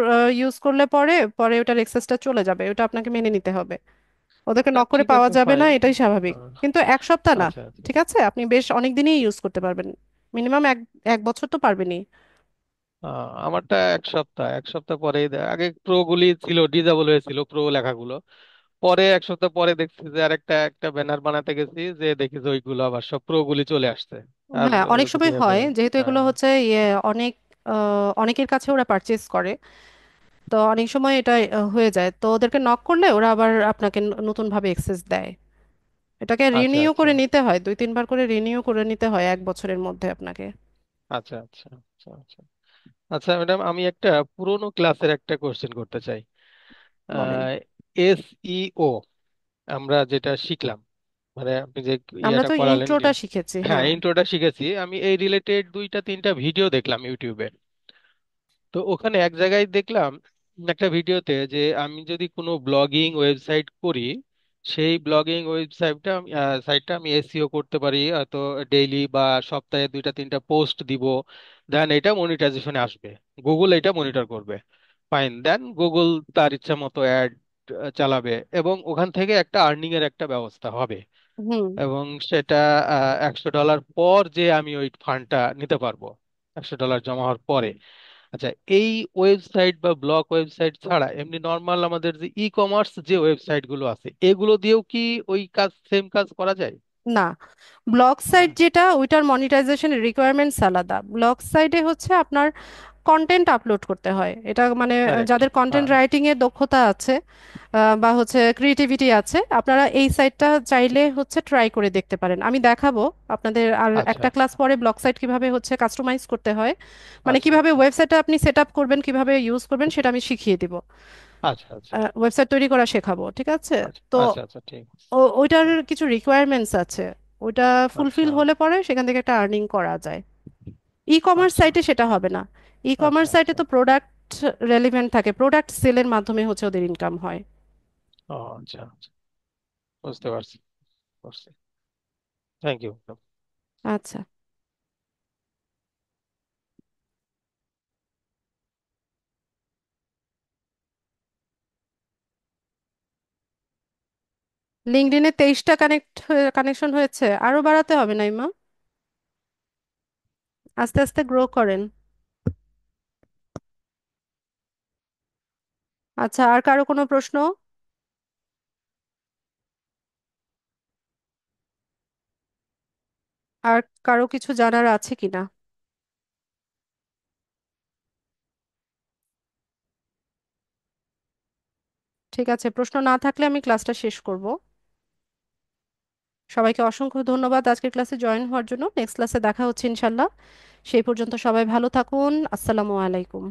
ইউজ করলে পরে পরে ওটার এক্সেসটা চলে যাবে, ওটা আপনাকে মেনে নিতে হবে। ওদেরকে নক করে ঠিক পাওয়া আছে, যাবে না, ফাইন। এটাই স্বাভাবিক। কিন্তু 1 সপ্তাহ না, আচ্ছা আচ্ছা। ঠিক আছে, আপনি বেশ অনেক দিনই ইউজ করতে পারবেন। মিনিমাম এক এক বছর তো পারবেনই। আমারটা 1 সপ্তাহ, 1 সপ্তাহ পরেই আগে প্রো গুলি ছিল, ডিজেবল হয়েছিল প্রো লেখাগুলো। পরে 1 সপ্তাহ পরে দেখছি যে আরেকটা একটা ব্যানার বানাতে গেছি, যে দেখি যে ওইগুলো আবার সব প্রো গুলি চলে আসছে। আর হ্যাঁ, অনেক সময় ওদিকে হয়, যেহেতু হ্যাঁ। এগুলো হচ্ছে ইয়ে অনেক অনেকের কাছে ওরা পারচেজ করে। তো অনেক সময় এটা হয়ে যায়, তো ওদেরকে নক করলে ওরা আবার আপনাকে নতুন ভাবে এক্সেস দেয়। এটাকে আচ্ছা রিনিউ আচ্ছা করে নিতে হয়, 2-3 বার করে রিনিউ করে নিতে হয় 1 বছরের মধ্যে আপনাকে। আচ্ছা আচ্ছা আচ্ছা আচ্ছা। আচ্ছা ম্যাডাম, আমি একটা পুরোনো ক্লাসের একটা কোশ্চেন করতে চাই। বলেন। এসইও আমরা যেটা শিখলাম, মানে আপনি যে আমরা ইয়েটা তো করালেন যে, ইন্ট্রোটা শিখেছি, হ্যাঁ হ্যাঁ। ইন্ট্রোটা শিখেছি, আমি এই রিলেটেড 2-3টা ভিডিও দেখলাম ইউটিউবে। তো ওখানে এক জায়গায় দেখলাম একটা ভিডিওতে যে আমি যদি কোনো ব্লগিং ওয়েবসাইট করি, সেই ব্লগিং ওয়েবসাইটটা সাইটটা আমি এসইও করতে পারি, হয়তো ডেইলি বা সপ্তাহে 2-3টা পোস্ট দিব, দেন এটা মনিটাইজেশনে আসবে, গুগল এটা মনিটর করবে। ফাইন, দেন গুগল তার ইচ্ছা মতো অ্যাড চালাবে, এবং ওখান থেকে একটা আর্নিং এর একটা ব্যবস্থা হবে। হুম। এবং সেটা $100 পর যে আমি ওই ফান্ডটা নিতে পারবো, $100 জমা হওয়ার পরে। আচ্ছা, এই ওয়েবসাইট বা ব্লগ ওয়েবসাইট ছাড়া এমনি নর্মাল আমাদের যে ই কমার্স যে ওয়েবসাইট গুলো আছে, এগুলো দিয়েও কি ওই কাজ, সেম কাজ করা যায়? না, ব্লগ সাইট না। যেটা, ওইটার মনিটাইজেশন রিকোয়ারমেন্টস আলাদা। ব্লগ সাইটে হচ্ছে আপনার কন্টেন্ট আপলোড করতে হয়, এটা মানে কারেক্ট, যাদের কন্টেন্ট হ্যাঁ। রাইটিং এর দক্ষতা আছে বা হচ্ছে ক্রিয়েটিভিটি আছে, আপনারা এই সাইটটা চাইলে হচ্ছে ট্রাই করে দেখতে পারেন। আমি দেখাবো আপনাদের আর আচ্ছা একটা আচ্ছা ক্লাস পরে ব্লগ সাইট কিভাবে হচ্ছে কাস্টমাইজ করতে হয়, মানে আচ্ছা কিভাবে আচ্ছা ওয়েবসাইটটা আপনি সেট আপ করবেন, কিভাবে ইউজ করবেন, সেটা আমি শিখিয়ে দিব। আচ্ছা আচ্ছা ওয়েবসাইট তৈরি করা শেখাবো, ঠিক আছে। আচ্ছা তো আচ্ছা আচ্ছা, ঠিক আছে। ওইটার কিছু রিকোয়ারমেন্টস আছে, ওইটা আচ্ছা ফুলফিল হলে পরে সেখান থেকে একটা আর্নিং করা যায়। ই কমার্স আচ্ছা সাইটে সেটা হবে না। ই আচ্ছা কমার্স সাইটে আচ্ছা। তো প্রোডাক্ট রেলিভেন্ট থাকে, প্রোডাক্ট সেলের মাধ্যমে হচ্ছে ওদের ইনকাম হয়। ও আচ্ছা আচ্ছা, বুঝতে পারছি, বুঝছি। Thank you. আচ্ছা, লিঙ্কডইনে 23টা কানেকশন হয়েছে, আরো বাড়াতে হবে নাইমা, আস্তে আস্তে গ্রো করেন। আচ্ছা, আর কারো কোনো প্রশ্ন? আর কারো কিছু জানার আছে কিনা? ঠিক আছে, প্রশ্ন না থাকলে আমি ক্লাসটা শেষ করব। সবাইকে অসংখ্য ধন্যবাদ আজকের ক্লাসে জয়েন হওয়ার জন্য। নেক্সট ক্লাসে দেখা হচ্ছে ইনশাল্লাহ। সেই পর্যন্ত সবাই ভালো থাকুন। আসসালামু আলাইকুম।